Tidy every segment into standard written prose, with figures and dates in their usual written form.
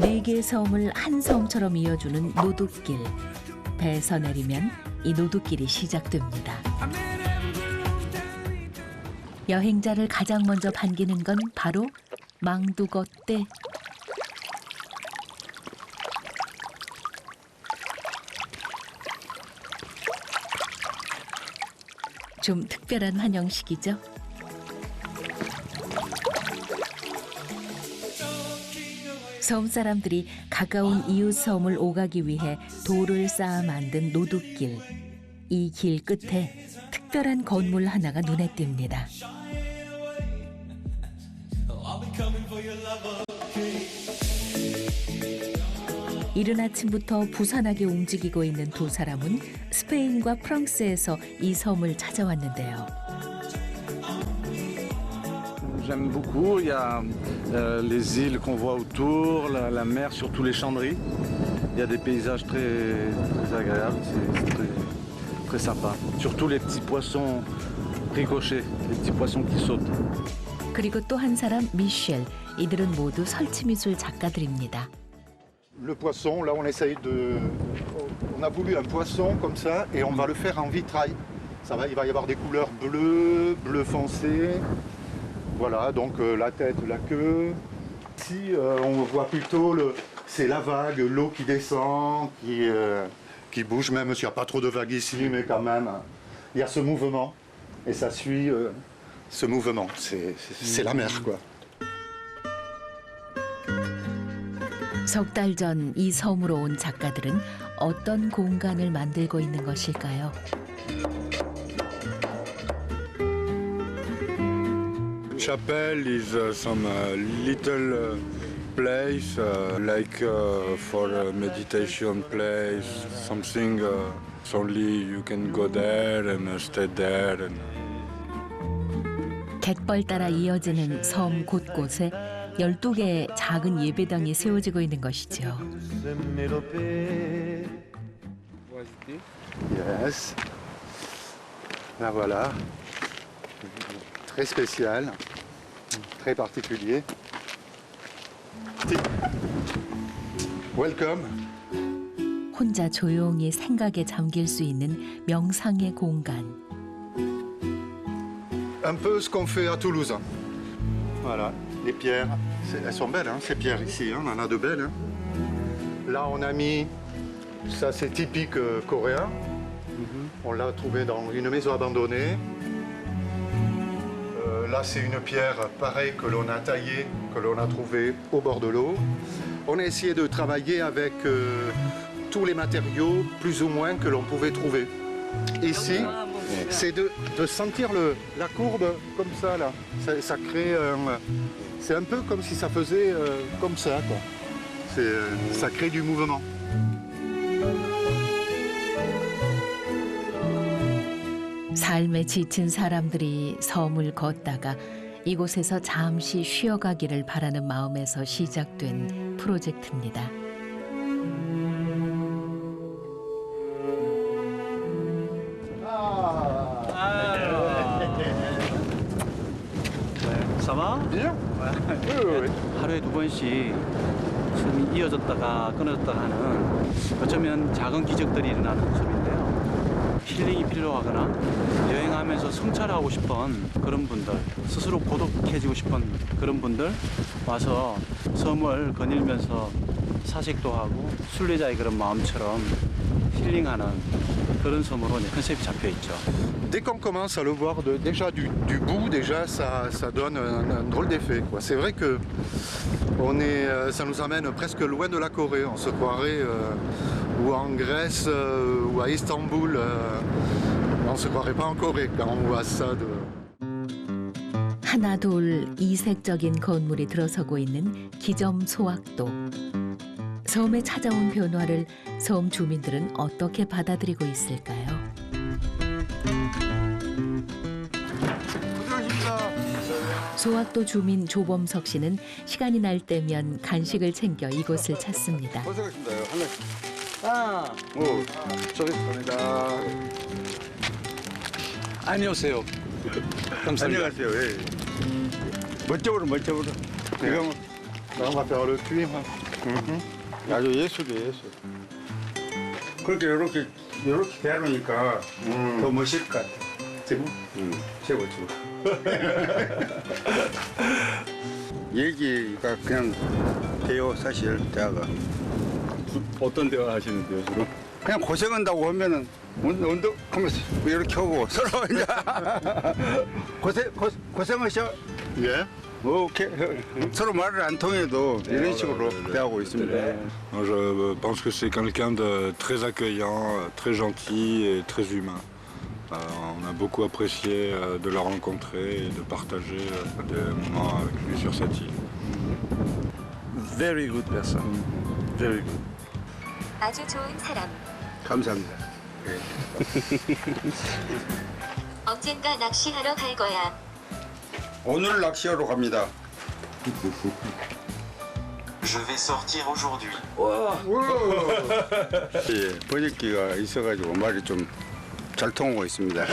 네 개의 섬을 한 섬처럼 이어주는 노둣길. 배에서 내리면 이 노둣길이 시작됩니다. 여행자를 가장 먼저 반기는 건 바로 망두거떼. 좀 특별한 환영식이죠. 섬 사람들이 가까운 이웃 섬을 오가기 위해 돌을 쌓아 만든 노둣길. 이 길 끝에 특별한 건물 하나가 눈에 띕니다. 이른 아침부터 부산하게 움직이고 있는 두 사람은 스페인과 프랑스에서 이 섬을 찾아왔는데요. J'aime beaucoup. Il y a les îles qu'on voit autour, la mer, surtout les Chandries. Il y a des paysages très agréables. C'est très sympa. Surtout les petits poissons ricochets, les petits poissons qui sautent. 그리고 또 한 사람 미셸. 이들은 모두 설치미술 작가들입니다. Le poisson, là on essaye de... On a voulu un poisson comme ça et on va le faire en vitrail. Il va y avoir des couleurs bleues, bleu foncé. Voilà, donc la tête, la queue. Ici on voit plutôt, c'est la vague, l'eau qui descend, qui bouge, même s'il n'y a pas trop de vagues ici, mais quand même, il y a ce mouvement. Et ça suit ce mouvement, c'est la mer quoi. 석 달 전 이 섬으로 온 작가들은 어떤 공간을 만들고 있는 것일까요? Chapel is some little place like for a meditation place, something only you can go there and stay there. And... 갯벌 따라 이어지는 섬 곳곳에 12개의 작은 예배당이 세워지고 있는 것이죠. Yes. Là voilà. Très spécial, très particulier. Welcome. 혼자 조용히 생각에 잠길 수 있는 명상의 공간. Un peu ce qu'on fait à Toulouse. Voilà, les pierres, elles sont belles, hein, ces pierres ici, hein, on en a de belles. Hein. Là, on a mis, ça c'est typique coréen. On l'a trouvé dans une maison abandonnée. Là, c'est une pierre pareille que l'on a taillée, que l'on a trouvée au bord de l'eau. On a essayé de travailler avec tous les matériaux, plus ou moins, que l'on pouvait trouver. Ici, c'est de sentir la courbe comme ça, là. Ça crée un... C'est un peu comme si ça faisait comme ça, quoi. Ça crée du mouvement. 삶에 지친 사람들이 섬을 걷다가 이곳에서 잠시 쉬어가기를 바라는 마음에서 시작된 프로젝트입니다. Ça va? Bien. 하루에 2번씩 숨이 이어졌다가 끊어졌다가 하는 어쩌면 작은 기적들이 일어나는 섬인데요. 힐링이 필요하거나 여행하면서 성찰하고 싶은 그런 분들, 스스로 고독해지고 싶은 그런 분들 와서 섬을 거닐면서 사색도 하고 순례자의 그런 마음처럼 힐링하는 그런 섬으로 컨셉이 잡혀 있죠. Dès qu'on commence à le voir déjà du bout, déjà ça donne un drôle d'effet. C'est vrai que ça nous amène presque loin de la Corée. On se croirait ou en Grèce ou à Istanbul. On se croirait pas en Corée quand on voit ça. 하나 둘 이색적인 건물이 들어서고 있는 기점 소학도. 섬에 찾아온 변화를 섬 주민들은 어떻게 받아들이고 있을까요? 소학도 주민 조범석 씨는 시간이 날 때면 간식을 챙겨 이곳을 찾습니다. 고생하셨습니다. 아, 저기 있습니다. 안녕하세요. 감사합니다. 안녕하세요. 예. 멋져보러. 이거 Là, on va faire le cuivre. 아주 예술이에요, 예술. 그렇게 이렇게 대놓으니까 더 멋있을 것 같아. C'est bon. 최고. 얘기가 그냥 돼요, 사실 대화가. 어떤 대화 하시는데요, 주로? 그냥 고생한다고 하면은 운동하면서 이렇게 하고 서로 이제 고생하셔. Yeah. 오케이. 서로 말을 안 통해도 이런 식으로 대하고 있습니다. Moi, je pense que c'est quelqu'un de très accueillant, très gentil et très humain. On a beaucoup apprécié de la rencontrer et de partager des moments avec lui sur cette île. Very good person. Very good. 아주 좋은 사람. 감사합니다. 언젠가 낚시하러 갈 거야. 오늘 낚시하러 갑니다. Je vais sortir aujourd'hui. 예, 번역기가 있어가지고 말이 좀 잘 통하고 있습니다.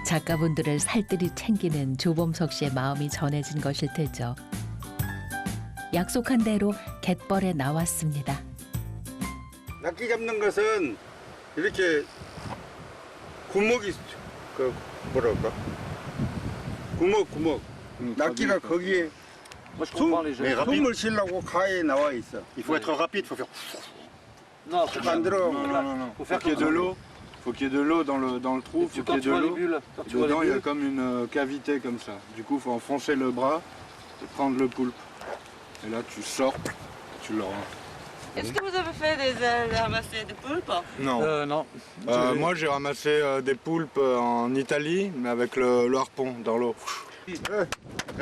작가분들을 살뜰히 챙기는 조범석 씨의 마음이 전해진 것일 테죠. 약속한 대로 갯벌에 나왔습니다. 낚시 잡는 것은 이렇게 구멍이 그 뭐랄까 구멍 낚시가 거기에 숨을 쉬려고 가에 나와 있어. Il faut être rapide, il faut faire. 안 들어. Non. Faut qu'il y ait de l'eau. Faut qu'il y ait de l'eau dans le trou. Faut qu'il y ait de l'eau. Dedans, il y a comme une cavité comme ça. Du coup, faut enfoncer le bras et prendre le poulpe. Et là, tu sors, tu le rends. Est-ce que vous avez fait des ramassés de poulpes? Non. Non. Moi, j'ai ramassé des poulpes en Italie, mais avec le harpon dans l'eau. Très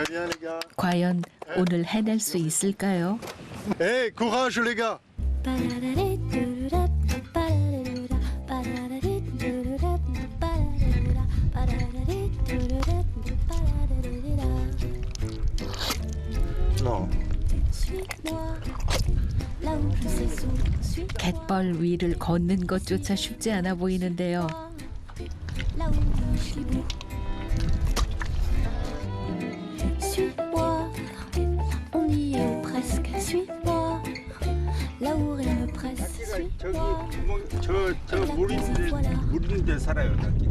bien, les gars. 과연 오늘 해낼 수 있을까요? Hey, courage, les gars. Non. 갯벌 위를 걷는 것조차 쉽지 않아 보이는데요. Suis-moi, on y est presque. Suis-moi, là où rien ne presse. 저기 저 물인데 살아요. 낚시.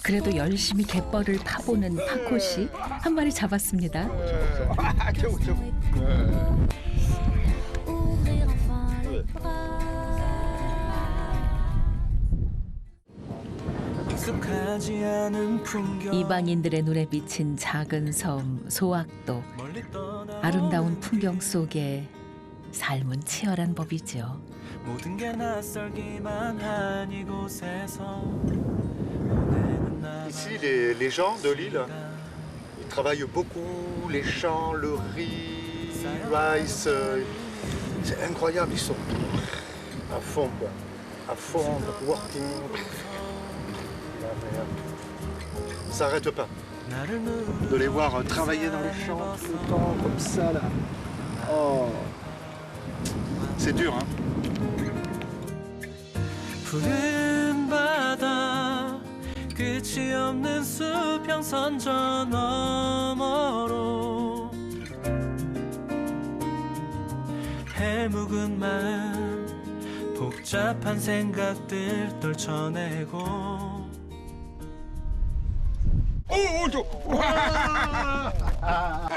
그래도 열심히 갯벌을 파보는 파코 씨 한 마리 잡았습니다. 저거. Ouvrir enfin les bras. 익숙하지 않은 풍경 이방인들의 눈에 비친 작은 섬 소악도. 아름다운 풍경 속에 삶은 치열한 법이죠. 모든 게 낯설기만 한 이곳에서 오늘은 나만 Ici, les gens de l'île, ils travaillent beaucoup les champs, le riz, le maïs. C'est incroyable, ils sont à fond, quoi. À fond, working. Ça s'arrête pas. 나를 De les voir travailler dans les champs tout le temps, comme ça, là. Oh. C'est dur, hein. 푸른 바다 끝이 없는 수평선 저 너머로 해묵은 마음 복잡한 생각들 떨쳐내고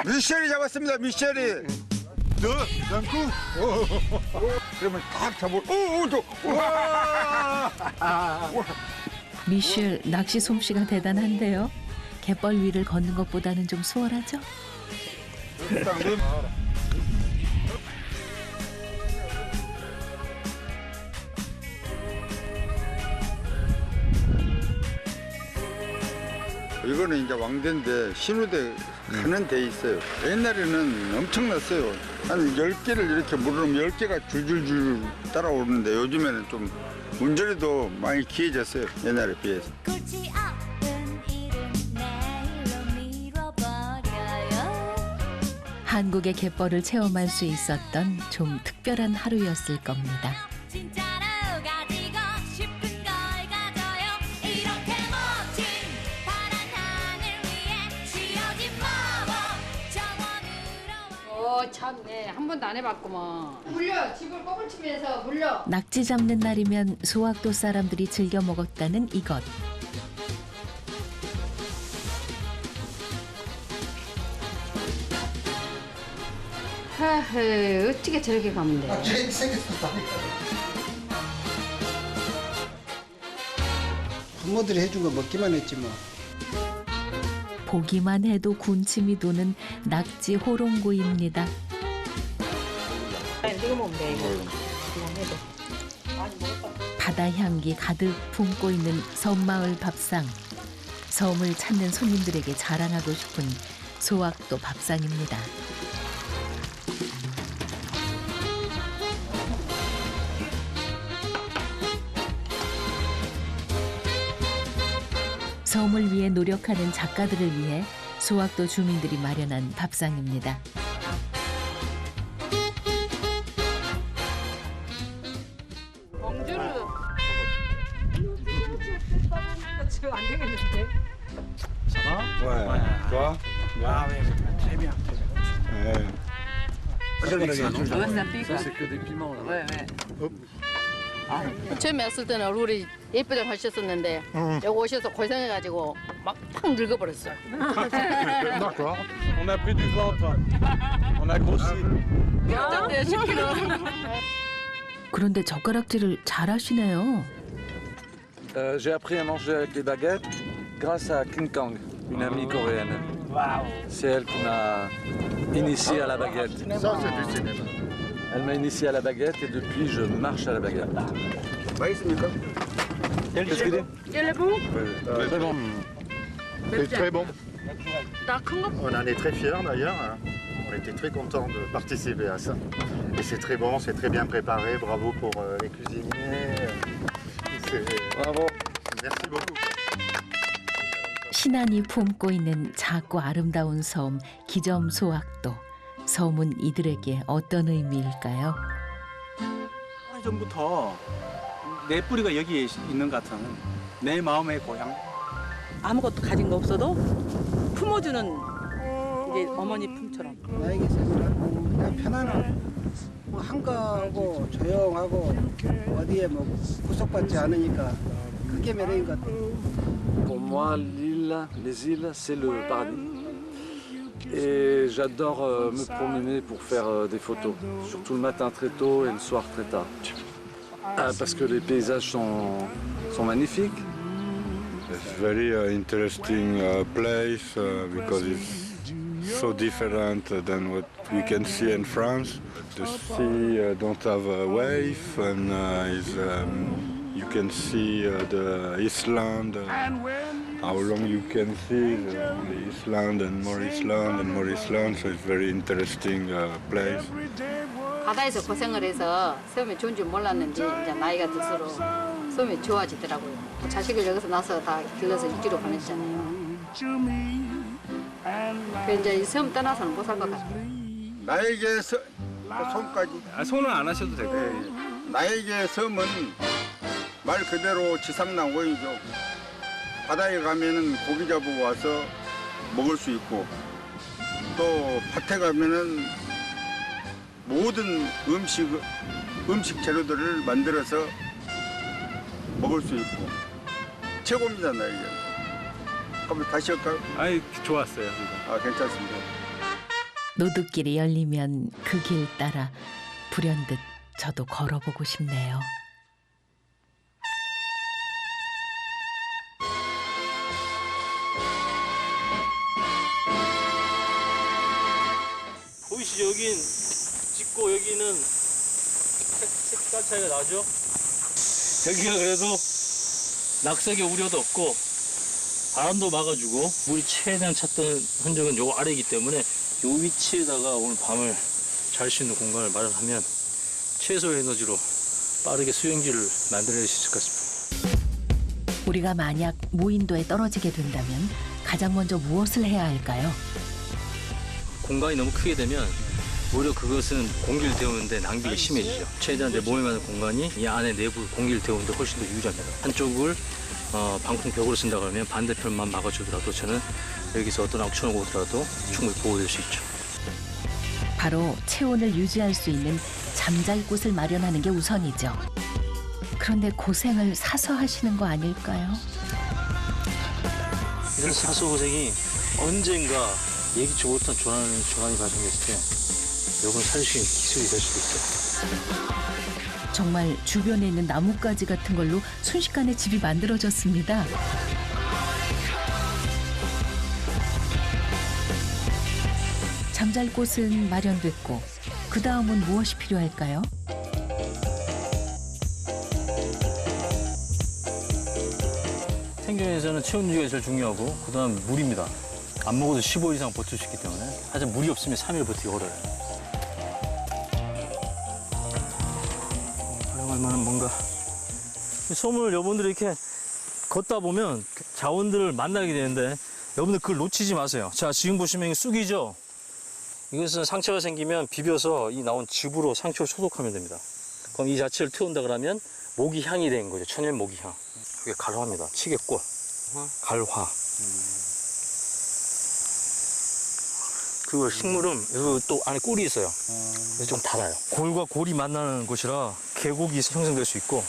미셸이 잡았습니다. 미셸이. D'un coup. 그러면 딱 잡을. 미셸 낚시 솜씨가 대단한데요. 갯벌 위를 걷는 것보다는 좀 수월하죠? 이거는 이제 왕대인데 신우대 가는 데 있어요. 옛날에는 엄청났어요. 한 10개를 이렇게 물으면 10개가 줄줄줄 따라오는데 요즘에는 좀 운전에도 많이 기해졌어요. 옛날에 비해서. 끝이 없는 일은 내일로 미뤄버려요. 한국의 갯벌을 체험할 수 있었던 좀 특별한 하루였을 겁니다. 진짜로 가지고 싶은 걸 가져요. 이렇게 멋진 파란 하늘 위에 씌어진 마법 참네. 한 번도 안 해봤구먼. 물려. 집을 꽁을 치면서 물려. 낙지 잡는 날이면 소학도 사람들이 즐겨 먹었다는 이것. 하하, 어떻게 저렇게 가면 돼? 부모들이 해준 거 먹기만 했지 뭐. 보기만 해도 군침이 도는 낙지 호롱구이입니다. 이거 먹으면 돼, 이거. 그냥 해도. 바다 향기 가득 품고 있는 섬마을 밥상. 섬을 찾는 손님들에게 자랑하고 싶은 소학도 밥상입니다. 섬을 위해 노력하는 작가들을 위해 소학도 주민들이 마련한 밥상입니다. 봉주를. 지금 안 되겠는데? Ouais. Toi? Ah oui, très bien. Ouais. Ça, c'est que des piments là. 왜? 처음에 왔을 때는 얼굴이 예쁘게 하셨었는데 여기 오셔서 고생해가지고 막 팍 늙어버렸어. D'accord. On a pris du ventre. On a grossi. 깜짝이야 10kg. 그런데 젓가락질을 잘하시네요. J'ai appris à manger avec les baguettes grâce à King Kang, une amie coréenne. C'est elle qui m'a initié à la baguette. Ça, c'est du cinéma. Elle m'a initié à la baguette et depuis je marche à la baguette. 맛있습니까? Qu'est-ce qu'il dit? Très bon. Très bon. C'est très bon. 나큰 거. On en est très fiers d'ailleurs. On était très contents de participer à ça. Et c'est très bon, c'est très bien préparé. Bravo pour les cuisiniers. Bravo. Merci beaucoup. 신안이 품고 있는 작고 아름다운 섬 기점 소학도. 섬은 이들에게 어떤 의미일까요? 전부터 내 뿌리가 여기에 있는 것 같은 내 마음의 고향. 아무것도 가진 거 없어도 품어주는 이게 어머니 품처럼. 나에게 있어서는 그냥 편안한 뭐 한가하고 조용하고 어디에 뭐 구속받지 않으니까 그게 매력인 것 같아요. Pour moi, les îles, c'est le paradis. Et j'adore me promener pour faire des photos, surtout le matin très tôt et le soir très tard. Parce que les paysages sont magnifiques. It's very interesting place because it's so different than what we can see in France. The sea don't have a wave and you can see the Island. How long you can see the Island and more Island and more Island, so it's very interesting place. 바다에서 고생을 해서 섬이 좋은 줄 몰랐는지 이제 나이가 들수록 섬이 좋아지더라고요. 자식을 여기서 낳아서 다 길러서 이주로 보냈잖아요. 그 이제 이 섬 떠나서는 못 살 것 같아요. 나에게 섬까지. 손은 안 하셔도 되고. 나에게 섬은 말 그대로 지상낙원이죠. 바다에 가면은 고기 잡고 와서 먹을 수 있고 또 밭에 가면은 모든 음식 재료들을 만들어서 먹을 수 있고 최고입니다, 나에게. 그럼 다시 할까요? 아이, 좋았어요. 아, 괜찮습니다. 노드길이 열리면 그 길 따라 불현듯 저도 걸어보고 싶네요. 보이시죠? 여긴 짙고 여기는 색깔 차이가 나죠? 여기가 그래도 낙석의 우려도 없고 바람도 막아주고 물이 최대한 찼던 흔적은 요 아래이기 때문에 요 위치에다가 오늘 밤을 잘 수 있는 공간을 마련하면 최소의 에너지로 빠르게 수영지를 만들어낼 수 있을 것 같습니다. 우리가 만약 무인도에 떨어지게 된다면 가장 먼저 무엇을 해야 할까요? 공간이 너무 크게 되면 오히려 그것은 공기를 데우는데 낭비가 심해지죠. 최대한 내 몸에 맞는 공간이 이 안에 내부 공기를 데우는데 훨씬 더 유리합니다. 한쪽을 방풍 벽으로 쓴다 그러면 반대편만 막아주더라도 저는 여기서 어떤 악천후가 오더라도 충분히 보호될 수 있죠. 바로 체온을 유지할 수 있는 잠잘 곳을 마련하는 게 우선이죠. 그런데 고생을 사서 하시는 거 아닐까요? 이런 사소 고생이 언젠가 예기치 못한 조난이 발생했을 때 이걸 살릴 수 있는 기술이 될 수도 있어요. 정말 주변에 있는 나뭇가지 같은 걸로 순식간에 집이 만들어졌습니다. 잠잘 곳은 마련됐고 그 다음은 무엇이 필요할까요? 생존에서는 체온 유지가 제일 중요하고 그다음 물입니다. 안 먹어도 15일 이상 버틸 수 있기 때문에 하여튼 물이 없으면 3일 버티기 어려워요. 활용할 만한 뭔가. 솜을 여러분들이 이렇게 걷다 보면 자원들을 만나게 되는데 여러분들 그걸 놓치지 마세요. 자, 지금 보시면 이게 쑥이죠? 이것은 상처가 생기면 비벼서 이 나온 즙으로 상처를 소독하면 됩니다. 그럼 이 자체를 태운다 그러면 모기향이 된 거죠. 천연 모기향. 이게 갈화입니다. 치개꽃, 갈화. 그 식물은 여기 또 안에 꿀이 있어요. 그래서 좀 달아요. 골과 골이 만나는 곳이라 계곡이 형성될 수 있고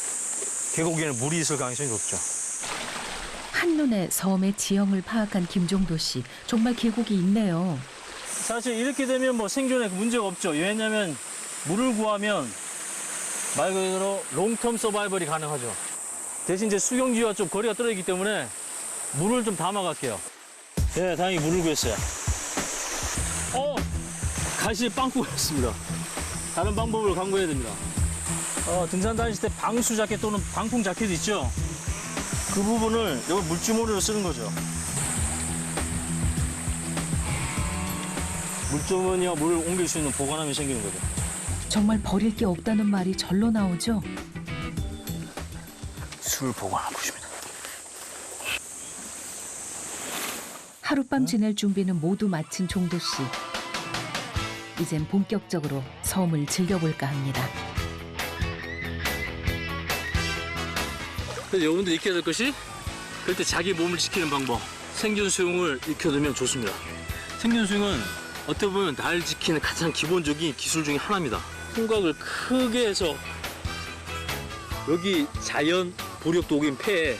계곡에는 물이 있을 가능성이 높죠. 한눈에 섬의 지형을 파악한 김종도 씨. 정말 계곡이 있네요. 사실 이렇게 되면 뭐 생존에 문제가 없죠. 왜냐하면 물을 구하면 말 그대로 롱텀 서바이벌이 가능하죠. 대신 이제 수경지와 좀 거리가 떨어지기 때문에 물을 좀 담아갈게요. 네, 다행히 물을 구했어요. 가시에 빵꾸였습니다. 다른 방법을 강구해야 됩니다. 등산 다니실 때 방수 자켓 또는 방풍 자켓 있죠? 그 부분을 여기 물주머니로 쓰는 거죠. 물주머니와 물을 옮길 수 있는 보관함이 생기는 거죠. 정말 버릴 게 없다는 말이 절로 나오죠. 술 보관한 곳입니다. 하룻밤 지낼 준비는 모두 마친 종도 씨. 이젠 본격적으로 섬을 즐겨볼까 합니다. 그래서 여러분들 익혀야 될 것이 그럴 때 자기 몸을 지키는 방법. 생존 수영을 익혀두면 좋습니다. 생존 수영은 어떻게 보면 날 지키는 가장 기본적인 기술 중에 하나입니다. 풍각을 크게 해서 여기 자연 부력 독인 폐에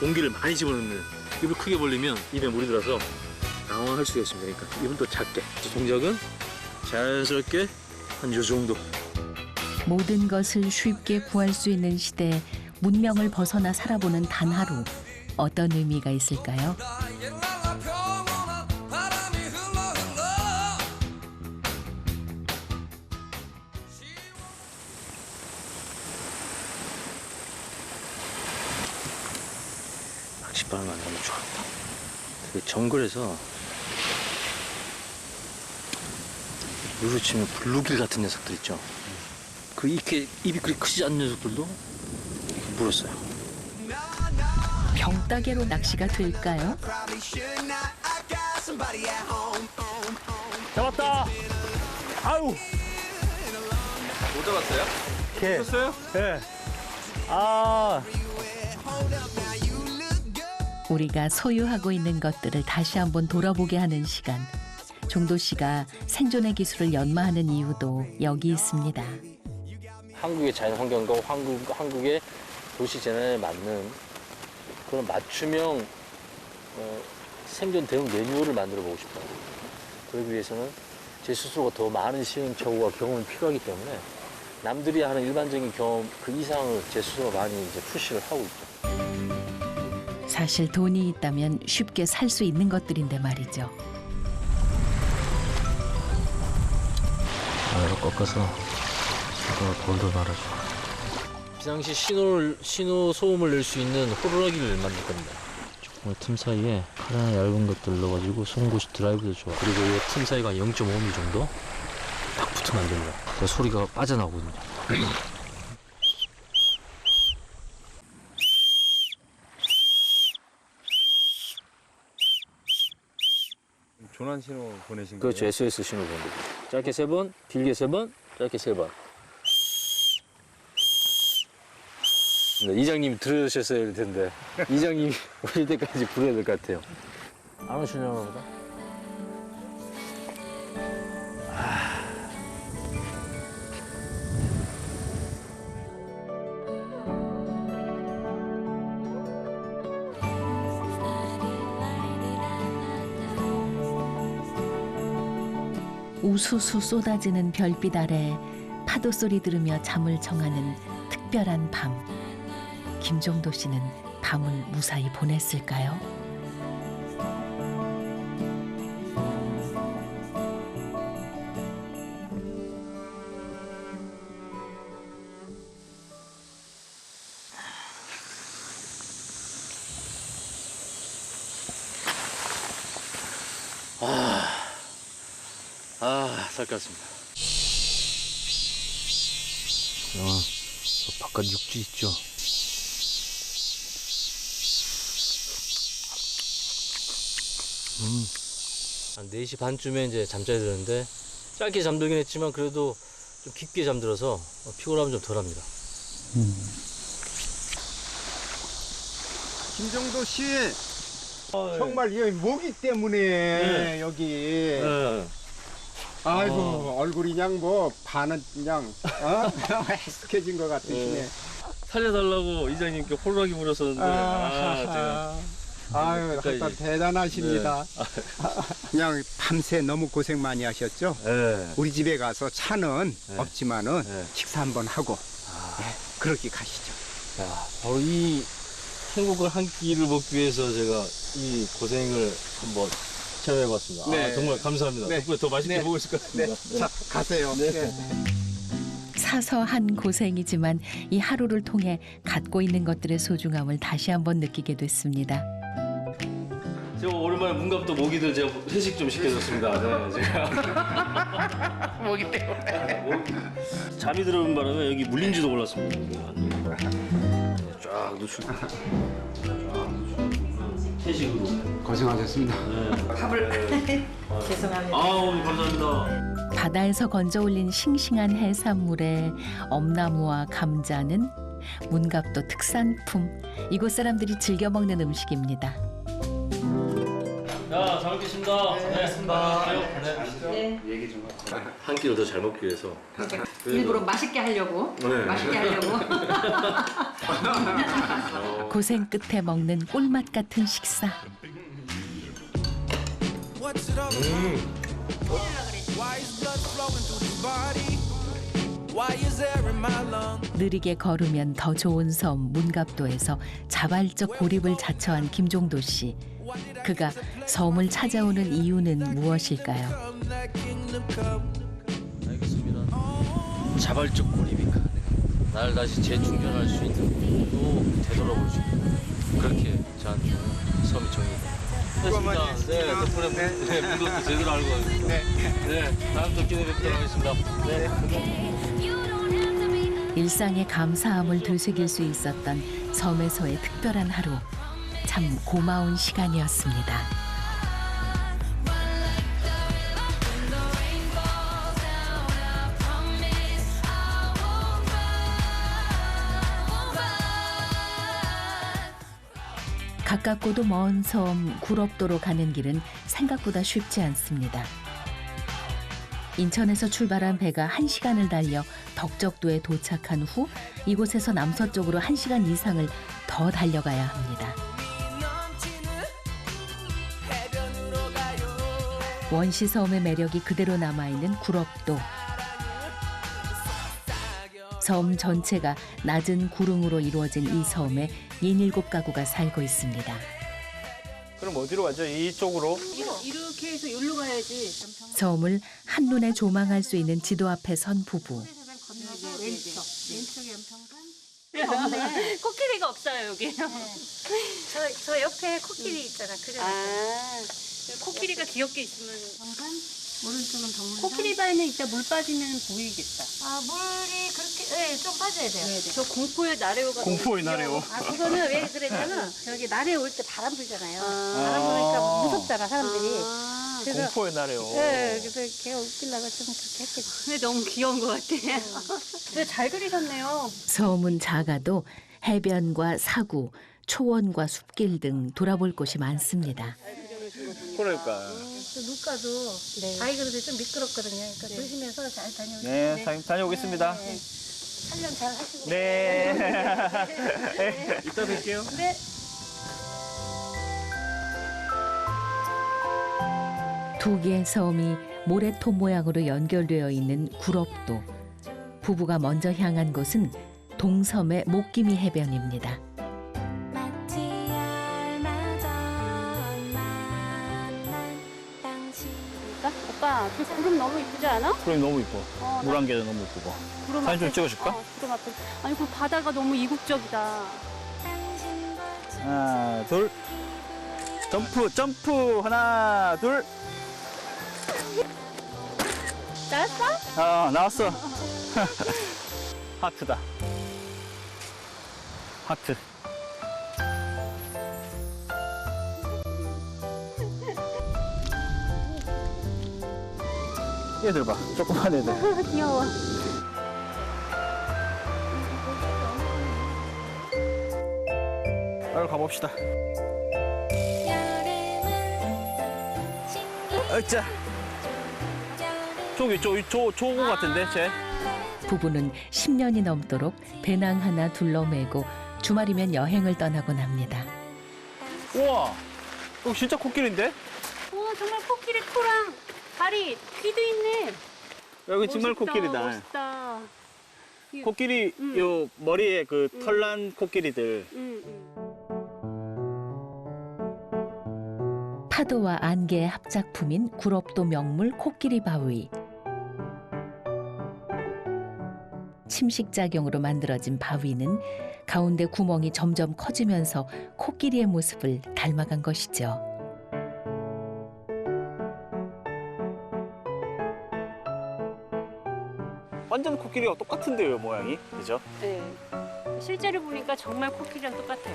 공기를 많이 집어넣는, 입을 크게 벌리면 입에 물이 들어서 당황할 수가 있습니다. 그러니까 입은 또 작게. 동작은 자연스럽게 한 이 정도. 모든 것을 쉽게 구할 수 있는 시대에 문명을 벗어나 살아보는 단 하루. 어떤 의미가 있을까요? 낚싯바람 만나면 좋아합니다. 정글에서 물을 치면 블루길 같은 녀석들 있죠. 그 입이 그리 크지 않은 녀석들도 물었어요. 병따개로 낚시가 될까요? 잡았다. 아유. 못 잡았어요? 개. 잡았어요? 네. 아. 우리가 소유하고 있는 것들을 다시 한번 돌아보게 하는 시간. 종도 씨가 생존의 기술을 연마하는 이유도 여기 있습니다. 한국의 자연 환경과 한국의 도시 재난에 맞는 그런 맞춤형 생존 대응 매뉴얼을 만들어 보고 싶어요. 그러기 위해서는 제 스스로가 더 많은 시행착오와 경험이 필요하기 때문에 남들이 하는 일반적인 경험 그 이상을 제 스스로가 많이 이제 푸시를 하고 있죠. 사실 돈이 있다면 쉽게 살 수 있는 것들인데 말이죠. 이거 꺾어서 이거 돌돌 말아줘. 비상시 신호 소음을 낼 수 있는 호루라기를 만들 겁니다. 조금 틈 사이에 칼 하나 얇은 것들 넣어가지고 송곳이 드라이브도 좋아. 그리고 이 틈 사이가 0.5mm 정도 딱 붙으면 안 됩니다. 소리가 빠져나오거든요. 조난 신호 보내신 거예요? 그렇죠. SOS 신호 보낸 거죠. 짧게 3번, 길게 3번, 짧게 3번. 네, 이장님이 들으셨어야 할 텐데 이장님이 오실 때까지 불러야 될 것 같아요. 안 오시려나 보다. 우수수 쏟아지는 별빛 아래 파도 소리 들으며 잠을 청하는 특별한 밤. 김종도 씨는 밤을 무사히 보냈을까요? 살 깠습니다. 저 바깥 육지 있죠? 한 4시 반쯤에 이제 잠자리 들었는데 짧게 잠들긴 했지만 그래도 좀 깊게 잠들어서 피곤함은 좀 덜합니다. 김종도 씨, 정말 이 모기 때문에 여기. 아이고 얼굴이 그냥 뭐 반은 그냥 헬스케진 것 같으시네. 살려달라고 이장님께 호루라기 부렸었는데 제가 아유 하여튼 대단하십니다. 그냥 밤새 너무 고생 많이 하셨죠? 우리 집에 가서 차는 없지만은 식사 한번 하고 그렇게 가시죠. 바로 이 행복을 한 끼를 먹기 위해서 제가 이 고생을 한번 체험해봤습니다. 네. 정말 감사합니다. 네. 덕분에 더 맛있게 네. 먹을 수 있을 것 같습니다. 네. 자, 가세요. 네. 사서한 고생이지만 이 하루를 통해 갖고 있는 것들의 소중함을 다시 한번 느끼게 됐습니다. 제가 오랜만에 문갑도 모기들 제가 회식 좀 시켜줬습니다. 네, 제가 모기 때문에 잠이 들어오는 바람에 여기 물린지도 몰랐습니다. 쫙 노출돼. 회식으로 고생하셨습니다. 밥을 죄송합니다. 아우 감사합니다. 바다에서 건져 올린 싱싱한 해산물에 엄나무와 감자는 문갑도 특산품. 이곳 사람들이 즐겨 먹는 음식입니다. 자, 잘 먹겠습니다. 네. 네. 한 끼를 더 잘 먹기 위해서 일부러 맛있게 하려고. 네. 맛있게 하려고. 고생 끝에 먹는 꿀맛 같은 식사. 느리게 걸으면 더 좋은 섬 문갑도에서 자발적 고립을 자처한 김종도 씨. 그가 섬을 찾아오는 이유는 무엇일까요? 알겠습니다. 자발적 고립이 가능합니다. 나를 다시 재충전할 수 있는 또 되돌아볼 수 있는 그렇게 저한테 섬이 정리됩니다. 됐습니다. 네, 덕분에 문도 제대로 알고 가겠습니다. 네, 다음 또 기회 뵙도록 하겠습니다. 네. 일상의 감사함을 되새길 수 있었던 섬에서의 특별한 하루. 참 고마운 시간이었습니다. 가깝고도 먼 섬 구럽도로 가는 길은 생각보다 쉽지 않습니다. 인천에서 출발한 배가 1시간을 달려 덕적도에 도착한 후 이곳에서 남서쪽으로 1시간 이상을 더 달려가야 합니다. 원시섬의 매력이 그대로 남아있는 구럽도. 섬 전체가 낮은 구릉으로 이루어진 이 섬에 47가구가 살고 있습니다. 그럼 어디로 가죠? 이쪽으로? 이렇게 해서 여기로 가야지. 섬을 한눈에 조망할 수 있는 지도 앞에 선 부부. 왼쪽에 연평선. 없네. 코끼리가 없어요 여기. 저 옆에 코끼리 있잖아. 그래. 코끼리가 귀엽게 있으면. 평산? 오른쪽은 동물산. 코끼리 바위는 이따 물 빠지면 보이겠다. 물이 그렇게 좀 빠져야 돼요. 네. 저 공포의 나래오가. 공포의 나래오. 그거는 왜 그랬냐면 저기 나래 올 때 바람 불잖아요. 바람 부니까 무섭잖아 사람들이. 그래서 공포의 나래오. 네, 그래서 걔가 웃기려고 좀 그렇게 했겠지. 근데 너무 귀여운 것 같아. 근데 잘 그리셨네요. 섬은 작아도 해변과 사구, 초원과 숲길 등 돌아볼 곳이 많습니다. 그러니까. 물가도 바위 그릇이 좀 미끄럽거든요. 그러니까 조심해서 잘 다녀오세요. 네, 사장님 다녀오겠습니다. 촬영 잘 하시고. 네. 이따 뵐게요. 네. 두 개의 섬이 모래톱 모양으로 연결되어 있는 구럽도. 부부가 먼저 향한 곳은 동섬의 목기미 해변입니다. 오빠, 그 구름 너무 이쁘지 않아? 구름이 너무 이뻐. 물 한 개도 너무 이쁘고. 구름 사진 좀 앞에- 찍어줄까? 구름 앞에. 아니, 그 바다가 너무 이국적이다. 하나, 둘. 점프, 점프. 하나, 둘. 나왔어? 나왔어. 하트다. 하트. 얘들 봐. 조그만 애들. 귀여워. 빨리 가봅시다. 어짜. 저기, 저거 같은데, 쟤? 부부는 10년이 넘도록 배낭 하나 둘러매고 주말이면 여행을 떠나곤 합니다. 우와! 이거 진짜 코끼리인데? 와, 정말 코끼리 코랑 다리, 귀도 있네. 여기 정말 멋있다, 코끼리다. 멋있다. 코끼리, 요 머리에 그 털난 코끼리들. 파도와 안개의 합작품인 구럽도 명물 코끼리 바위. 침식작용으로 만들어진 바위는 가운데 구멍이 점점 커지면서 코끼리의 모습을 닮아간 것이죠. 완전 코끼리와 똑같은데요, 모양이. 그죠? 네. 실제로 보니까 정말 코끼리랑 똑같아요.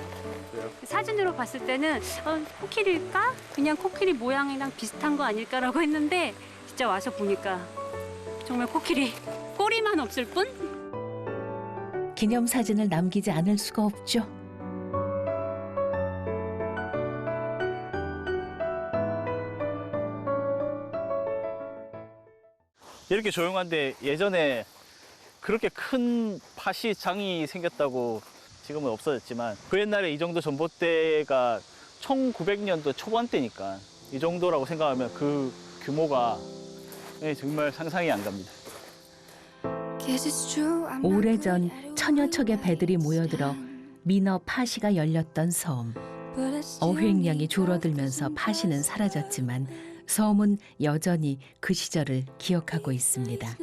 그래요? 사진으로 봤을 때는 코끼리일까? 그냥 코끼리 모양이랑 비슷한 거 아닐까라고 했는데 진짜 와서 보니까 정말 코끼리 꼬리만 없을 뿐? 기념사진을 남기지 않을 수가 없죠. 이렇게 조용한데 예전에 그렇게 큰 파시장이 생겼다고 지금은 없어졌지만 그 옛날에 이 정도 전봇대가 1900년도 초반대니까 이 정도라고 생각하면 그 규모가 정말 상상이 안 갑니다. 오래전 천여 척의 배들이 모여들어 민어 파시가 열렸던 섬. 어획량이 줄어들면서 파시는 사라졌지만 섬은 여전히 그 시절을 기억하고 있습니다.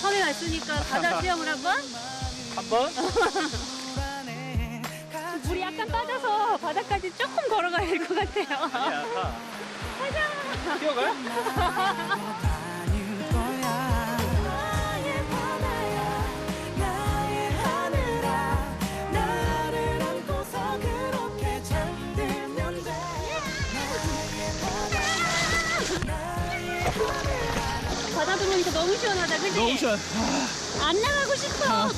섬에 왔으니까 바다 수영을 한번? 한번? 물이 약간 빠져서 바다까지 조금 걸어가야 될 것 같아요. 아니야, 가자. 뛰어가요? 바다 들어오니까 너무 시원하다, 그치? 너무 시원. 안 나가고 싶어.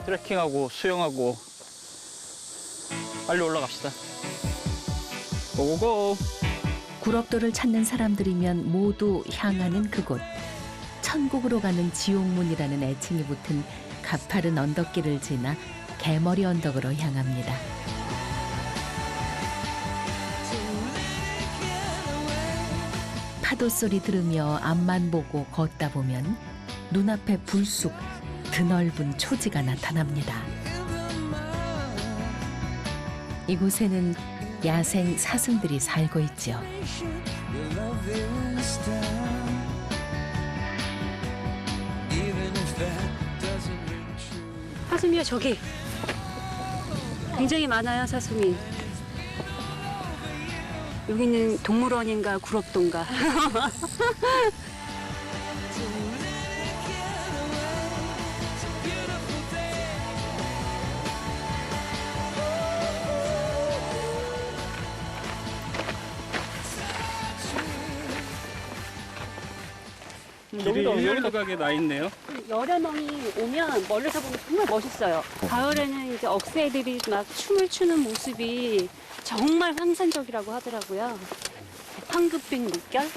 트레킹하고 수영하고 빨리 올라갑시다. 고고고. 구럽도를 찾는 사람들이면 모두 향하는 그곳. 천국으로 가는 지옥문이라는 애칭이 붙은 가파른 언덕길을 지나 개머리 언덕으로 향합니다. 파도 소리 들으며 앞만 보고 걷다 보면 눈앞에 불쑥 드넓은 초지가 나타납니다. 이곳에는 야생 사슴들이 살고 있죠. 사슴이요, 저기. 굉장히 많아요, 사슴이. 여기는 동물원인가 구럽도인가. 여기도 가게 나 있네요. 여름멍이 오면 멀리서 보면 정말 멋있어요. 가을에는 이제 억새들이 막 춤을 추는 모습이 정말 환상적이라고 하더라고요. 황급빛 물결.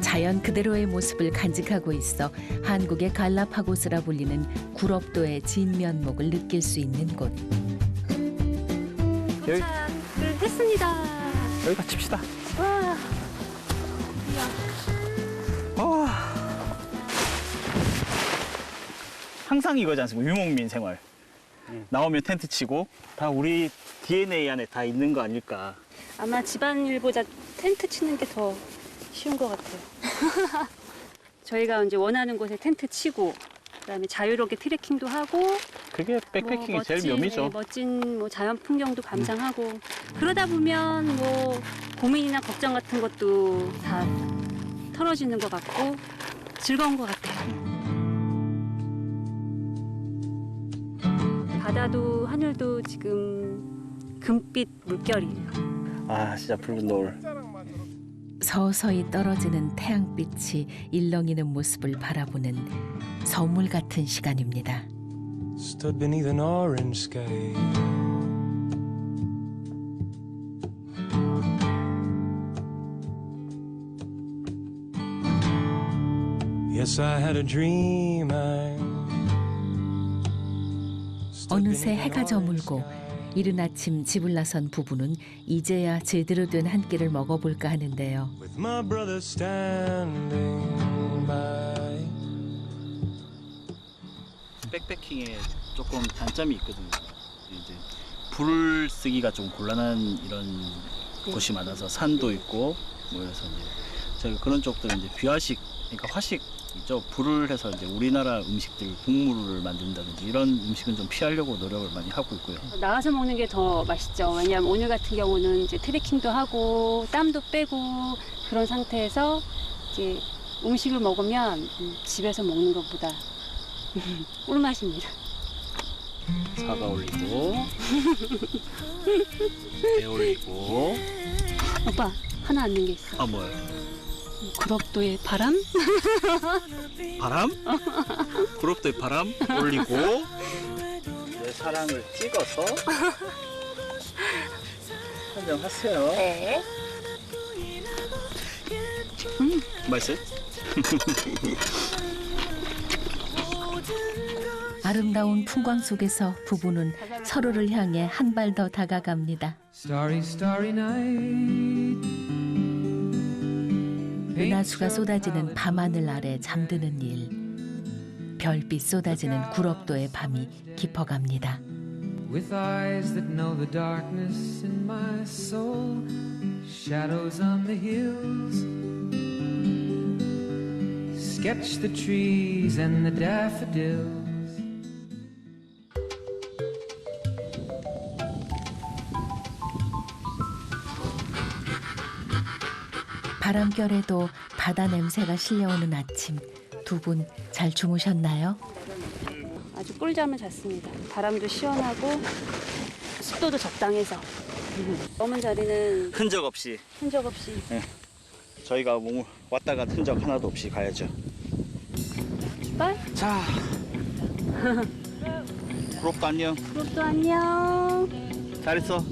자연 그대로의 모습을 간직하고 있어 한국의 갈라파고스라 불리는 구럽도의 진면목을 느낄 수 있는 곳. 도착을 했습니다. 여기 갇힙시다. 와. 항상 이거지 않습니까? 유목민 생활. 나오면 텐트 치고 다 우리 DNA 안에 다 있는 거 아닐까. 아마 집안일보다 텐트 치는 게 더 쉬운 것 같아요. 저희가 이제 원하는 곳에 텐트 치고 그다음에 자유롭게 트레킹도 하고 그게 백패킹의 제일 묘미죠. 네, 멋진 뭐 자연 풍경도 감상하고 그러다 보면 뭐 고민이나 걱정 같은 것도 다 털어지는 것 같고 즐거운 것 같아요. 바다도 하늘도 지금 금빛 물결이에요. 아 진짜 붉은 노을. 서서히 떨어지는 태양빛이 일렁이는 모습을 바라보는 선물 같은 시간입니다. Stood beneath an orange sky. Yes, I had a dream. 어느새 해가 저물고 이른 아침 집을 나선 부부는 이제야 제대로 된 한 끼를 먹어볼까 하는데요. With my brother standing by. 백패킹에 조금 단점이 있거든요. 이제 불을 쓰기가 좀 곤란한 이런 곳이 많아서 산도 있고 뭐 이래서 이제 저희가 그런 쪽들은 이제 비화식, 그러니까 화식 있죠. 불을 해서 이제 우리나라 음식들 국물을 만든다든지 이런 음식은 좀 피하려고 노력을 많이 하고 있고요. 나가서 먹는 게 더 맛있죠. 왜냐하면 오늘 같은 경우는 이제 트레킹도 하고 땀도 빼고 그런 상태에서 이제 음식을 먹으면 집에서 먹는 것보다 꿀맛입니다. 사과 올리고 배 올리고. 오빠 하나 안 넣은 게 있어. 아 뭐요? 구럽도의 바람? 바람? 구럽도의 바람 올리고 내 사랑을 찍어서 한정하세요. 네. 맛있어요? 아름다운 풍광 속에서 부부는 서로를 향해 한 발 더 다가갑니다. Starry, starry night. 은하수가 쏟아지는 밤하늘 아래 잠드는 일. 별빛 쏟아지는 구럽도의 밤이 깊어갑니다. With eyes that know the darkness in my soul, shadows on the hills, sketch the trees and the daffodils. 바람결에도 바다 냄새가 실려오는 아침. 두 분 잘 주무셨나요? 아주 꿀잠을 잤습니다. 바람도 시원하고 습도도 적당해서. 검은 자리는 흔적 없이. 흔적 없이. 네. 저희가 몸을 왔다 간 흔적 하나도 없이 가야죠. 출발. 자. 구럽도 안녕. 구럽도 안녕. 잘 있어.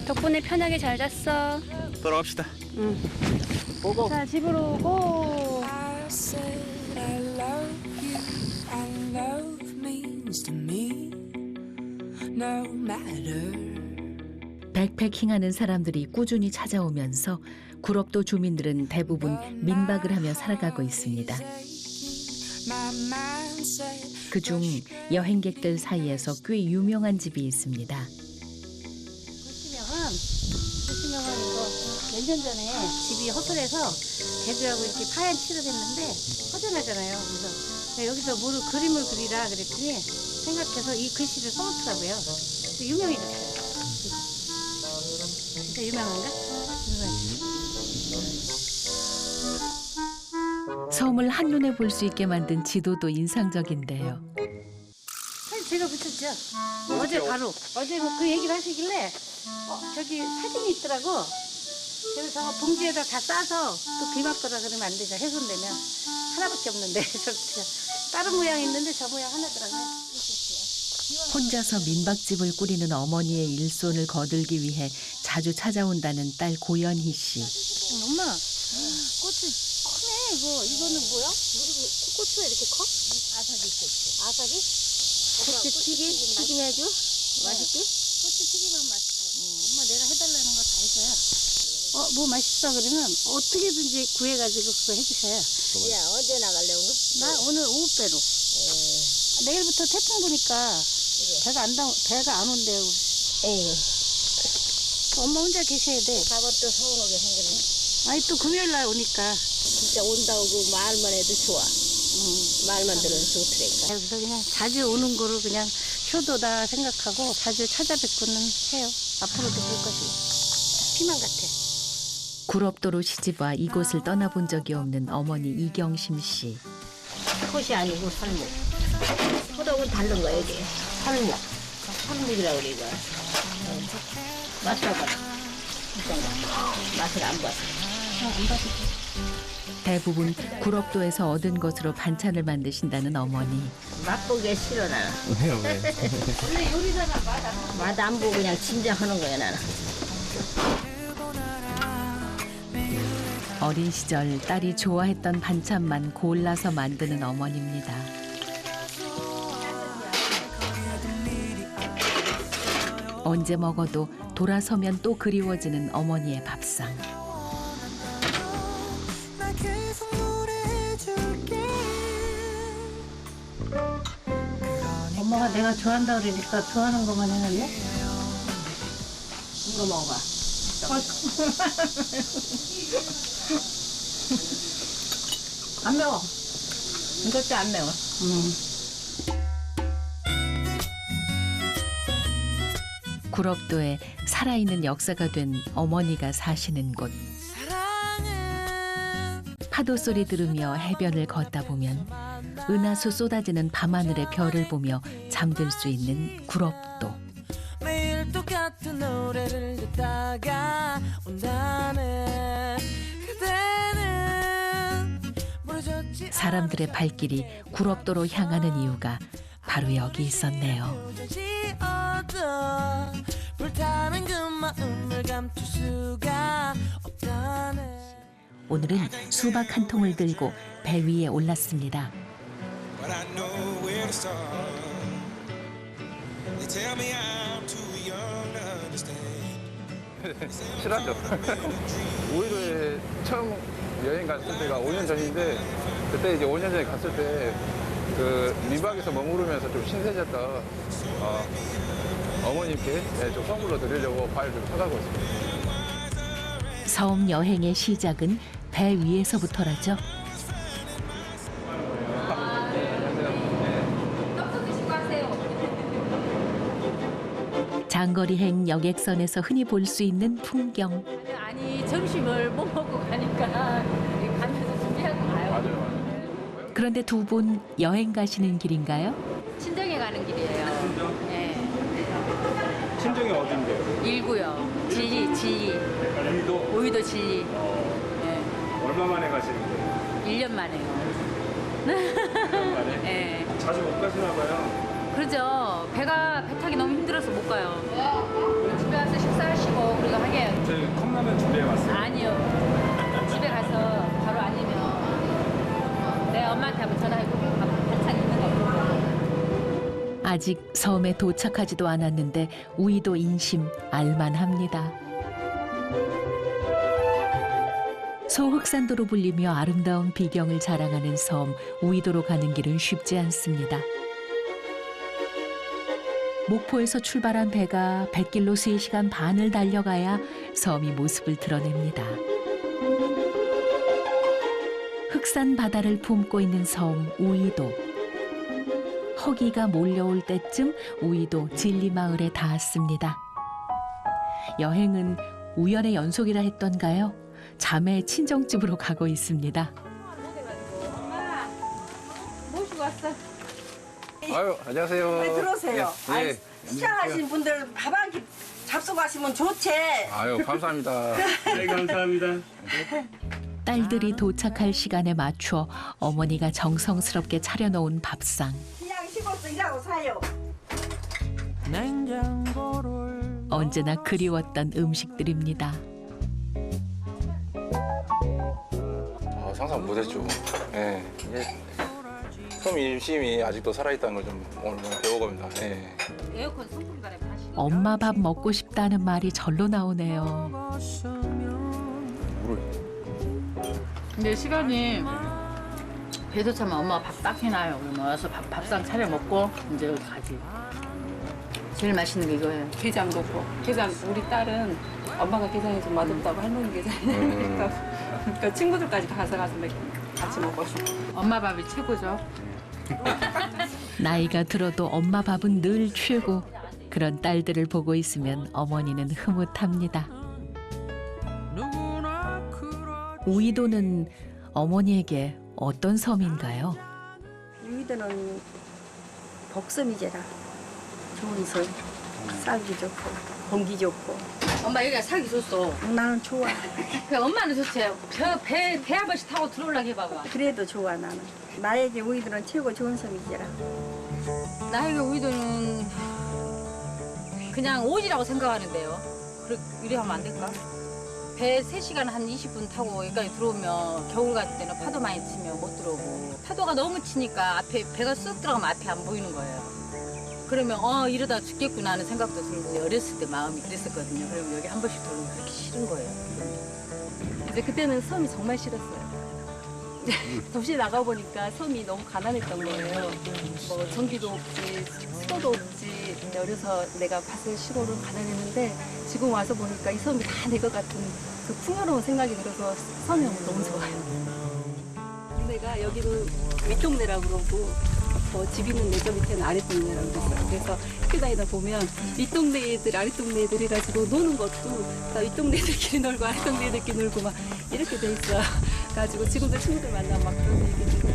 덕분에 편하게 잘 잤어. 돌아갑시다. 응. 고고. 자, 집으로 고. 백패킹하는 사람들이 꾸준히 찾아오면서 구럽도 주민들은 대부분 민박을 하며 살아가고 있습니다. 그중 여행객들 사이에서 꽤 유명한 집이 있습니다. 보시면 이거 몇 년 전에 집이 허술해서 개주하고 이렇게 파얀 칠을 했는데 허전하잖아요. 그래서 여기서 뭐를 그림을 그리라 그랬더니 생각해서 이 글씨를 써놓더라고요. 유명해졌어요. 진짜 유명한가? 섬을 한눈에 볼 수 있게 만든 지도도 인상적인데요. 사진 제가 붙였죠. 어제 바로 어제 그 얘기를 하시길래 저기 사진이 있더라고. 그래서 그래서 봉지에다 다 싸서 또 비 맞거나 그러면 안 되죠. 훼손되면 하나밖에 없는데 다른 모양 있는데 저 모양 하나더라고요. 혼자서 민박집을 꾸리는 어머니의 일손을 거들기 위해 자주 찾아온다는 딸 고연희 씨. 엄마, 고추 크네 이거. 이거는 뭐야? 고추가 이렇게 커? 아삭이 고추. 아삭이? 고추 튀김 해줘? 맛있게? 고추 튀김은 맛있어. 엄마 내가 해달라는 거 다 해줘요. 뭐 맛있어 그러면 어떻게든지 구해가지고 그거 해주셔요. 야, 언제 나갈래 오늘? 나 오늘 오후배로. 내일부터 태풍 부니까 배가 안 온대요. 에휴. 엄마 혼자 계셔야 돼. 가면 또 서운하게 생겼네. 아니 또 금요일 날 오니까. 진짜 온다고 그 말만 해도 좋아. 말만 들어도 좋더라니까. 그래서 그냥 자주 오는 거를 그냥 효도다 생각하고 자주 찾아뵙고는 해요. 앞으로도 그럴 것이고. 피만 같아. 구럽도로 시집와 이곳을 떠나본 적이 없는 어머니 이경심 씨. 톳이 아니고 살목. 호덕은 다른 거야 이게. 살목. 살목이라고 그래 이거. 맛을 봐봐. 맛을 안 봤어. 안 봤어. 대부분 구럽도에서 얻은 것으로 반찬을 만드신다는 어머니. 맛보기 싫어 나는. 왜요? 왜? 원래 요리사가 맛 안 보고 그냥 짐작하는 거야 나는. 어린 시절 딸이 좋아했던 반찬만 골라서 만드는 어머니입니다. 언제 먹어도 돌아서면 또 그리워지는 어머니의 밥상. 엄마가 내가 좋아한다 그러니까 좋아하는 것만 해놨네? 이거 먹어봐. 안 매워. 이것도 안 매워. 구럽도에 살아있는 역사가 된 어머니가 사시는 곳. 파도 소리 들으며 해변을 걷다 보면 은하수 쏟아지는 밤하늘의 별을 보며 잠들 수 있는 구럽도. 매일 똑같은 노래를 듣다가 온다네. 그대는 모르셨지. 사람들의 발길이 구럽도로 향하는 이유가 바로 여기 있었네요. 불타는 그 마음을 감출 수가 없다네. 오늘은 수박 한 통을 들고 배 위에 올랐습니다. But I know where to start. They tell me I'm too young to understand. 실하죠. 오이도에 처음 여행 갔을 때가 5년 전인데 그때 이제 5년 전에 갔을 때 그 민박에서 머무르면서 좀 신세졌던 어머님께 좀 선물로 드리려고 과일 좀 사가고 있습니다. 섬 여행의 시작은 배 위에서부터라죠. 장거리행 여객선에서 흔히 볼 수 있는 풍경. 아니 점심을 못 먹고 가니까 가면서 준비하고 가요. 맞아요. 그런데 두 분 여행 가시는 길인가요? 친정에 가는 길이에요. 친정? 네. 친정이 어딘데요? 일구요. 진리. 오이도? 오이도 진리. 네. 얼마 만에 가시는데요? 1년 만에요. 1년 만에? 네. 자주 못 가시나 봐요. 그러죠. 배 타기 너무 힘들어서 못 가요. 집에 와서 식사하시고 그리고 하게. 저희 컵라면 준비해 왔어요. 아니요. 집에 가서 바로 아니면 내 엄마한테 한번 전화해보고 반찬 있는 거 물어보고. 아직 섬에 도착하지도 않았는데 우이도 인심 알만합니다. 소흑산도로 불리며 아름다운 비경을 자랑하는 섬 우이도로 가는 길은 쉽지 않습니다. 목포에서 출발한 배가 뱃길로 3시간 반을 달려가야 섬이 모습을 드러냅니다. 흑산 바다를 품고 있는 섬 우이도. 허기가 몰려올 때쯤 우이도 진리마을에 닿았습니다. 여행은 우연의 연속이라 했던가요? 자매 친정집으로 가고 있습니다. 모시고 왔어. 아유, 안녕하세요. 들어오세요. 예. 시장하신 분들 밥 한 끼 잡숴가시면 좋지. 아유, 감사합니다. 네, 감사합니다. 딸들이 도착할 시간에 맞춰 어머니가 정성스럽게 차려놓은 밥상. 그냥 식어서 일하고 사요. 언제나 그리웠던 음식들입니다. 상상 못했죠. 예. 이게 섬 인심이 아직도 살아있다는 걸 좀 오늘 배워갑니다. 예. 에어컨 송풍가래 하시. 엄마 밥 먹고 싶다는 말이 절로 나오네요. 근데 시간이 배도 차면 엄마가 밥 딱 해놔요. 그러면 와서 밥상 차려 먹고 이제 여기 가지. 제일 맛있는 게 이거예요. 게장 넣고 게장 우리 딸은 엄마가 게장이 좀 맛없다고 할머니 게장이 그러니까 친구들까지 가서 같이 먹어요. 엄마 밥이 최고죠. 나이가 들어도 엄마 밥은 늘 최고. 그런 딸들을 보고 있으면 어머니는 흐뭇합니다. 우이도는 어머니에게 어떤 섬인가요? 우이도는 복섬이제라. 좋은 섬. 살기 좋고 공기 좋고. 엄마 여기가 살기 좋소. 나는 좋아. 그 엄마는 좋지. 배 한 번씩 타고 들어오려고 해봐봐. 그래도 좋아 나는. 나에게 우이도는 최고 좋은 섬이제라. 나에게 우이도는 그냥 오지라고 생각하는데요. 이래 하면 안 될까? 배 3시간 한 20분 타고 여기까지 들어오면 겨울 같을 때는 파도 많이 치면 못 들어오고 파도가 너무 치니까 앞에 배가 쑥 들어가면 앞이 안 보이는 거예요. 그러면 이러다 죽겠구나 하는 생각도 들고 어렸을 때 마음이 그랬었거든요. 그러면 여기 한 번씩 들어오면 그렇게 싫은 거예요. 이제 그때는 섬이 정말 싫었어요. 도시에 나가보니까 섬이 너무 가난했던 거예요. 뭐 전기도 없지, 수도도 없지. 어려서 내가 봤을 시골은 가난했는데 지금 와서 보니까 이 섬이 다 내 것 같은 그 풍요로운 생각이 들어서 섬이 너무 좋아요. 내가 여기는 윗동네라고 그러고 집 있는 내 저 밑에는 아랫동네라고 그랬어요. 그래서 학교 다니다 보면 윗동네 애들, 아랫동네 애들 해가지고 노는 것도 다 윗동네 애들끼리 놀고 아랫동네 애들끼리 놀고 막 이렇게 돼 있어. 가지고 지금도 친구들 만나면 막 그런 얘기들.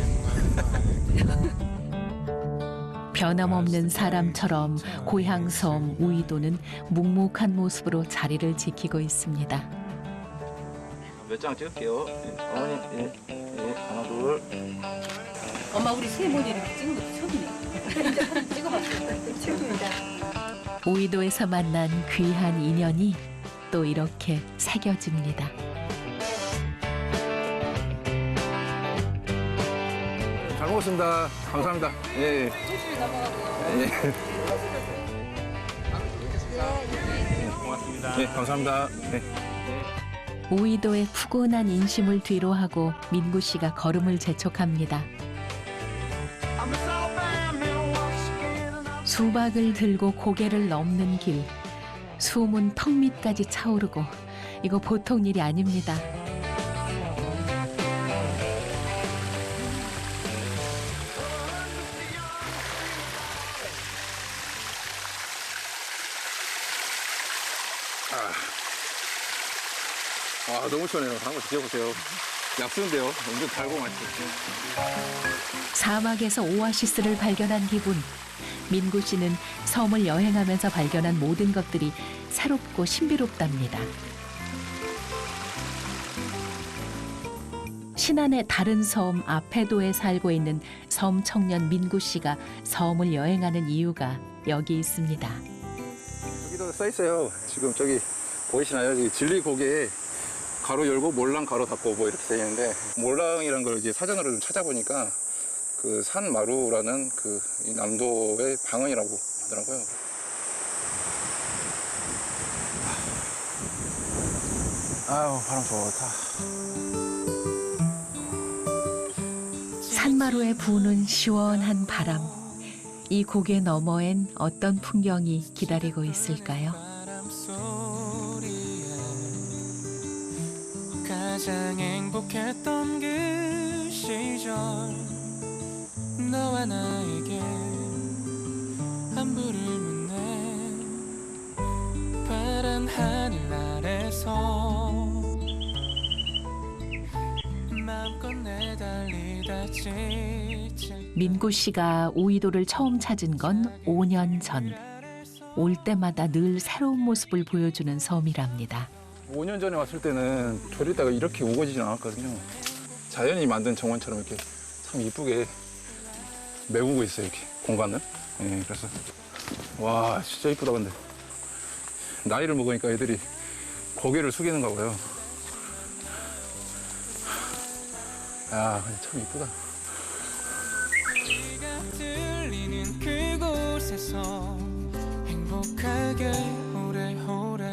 변함없는 사람처럼 고향 섬 우이도는 묵묵한 모습으로 자리를 지키고 있습니다. 몇 장 찍을게요. 어머니, 예, 하나, 둘. 엄마 우리 세 분이 이렇게 찍은 것도 처음이네. 찍어봤어요. 최고이다. 우이도에서 만난 귀한 인연이 또 이렇게 새겨집니다. 잘 먹었습니다. 감사합니다. 예. 예. 고맙습니다. 네, 감사합니다. 네. 우이도의 푸근한 인심을 뒤로하고 민구 씨가 걸음을 재촉합니다. 수박을 들고 고개를 넘는 길, 숨은 턱 밑까지 차오르고 이거 보통 일이 아닙니다. 너무 시원해요. 한번 드셔보세요. 약수인데요. 완전 달고 맛있어요. 사막에서 오아시스를 발견한 기분. 민구 씨는 섬을 여행하면서 발견한 모든 것들이 새롭고 신비롭답니다. 신안의 다른 섬 아페도에 살고 있는 섬 청년 민구 씨가 섬을 여행하는 이유가 여기 있습니다. 여기도 써 있어요. 지금 저기 보이시나요? 여기 진리고개에 가로 열고 몰랑 가로 닫고 뭐 이렇게 돼 있는데 몰랑이라는 걸 이제 사전으로 좀 찾아보니까 그 산마루라는 그 이 남도의 방언이라고 하더라고요. 아유 바람 좋다. 산마루에 부는 시원한 바람. 이 고개 너머엔 어떤 풍경이 기다리고 있을까요? 가장 행복했던 그 시절 너와 나에게 안부를 묻네 파란 하늘 아래서 마음껏 내달리다 지칠 민구 씨가 우이도를 처음 찾은 건 5년 전. 올 때마다 늘 새로운 모습을 보여주는 섬이랍니다. 5년 전에 왔을 때는 조리대가 이렇게 우거지진 않았거든요. 자연이 만든 정원처럼 이렇게 참 이쁘게 메우고 있어요, 이렇게 공간을. 예, 그래서 와 진짜 이쁘다. 근데 나이를 먹으니까 애들이 고개를 숙이는가 봐요. 야, 근데 참 이쁘다. 들리는 그곳에서 행복하게 오래오래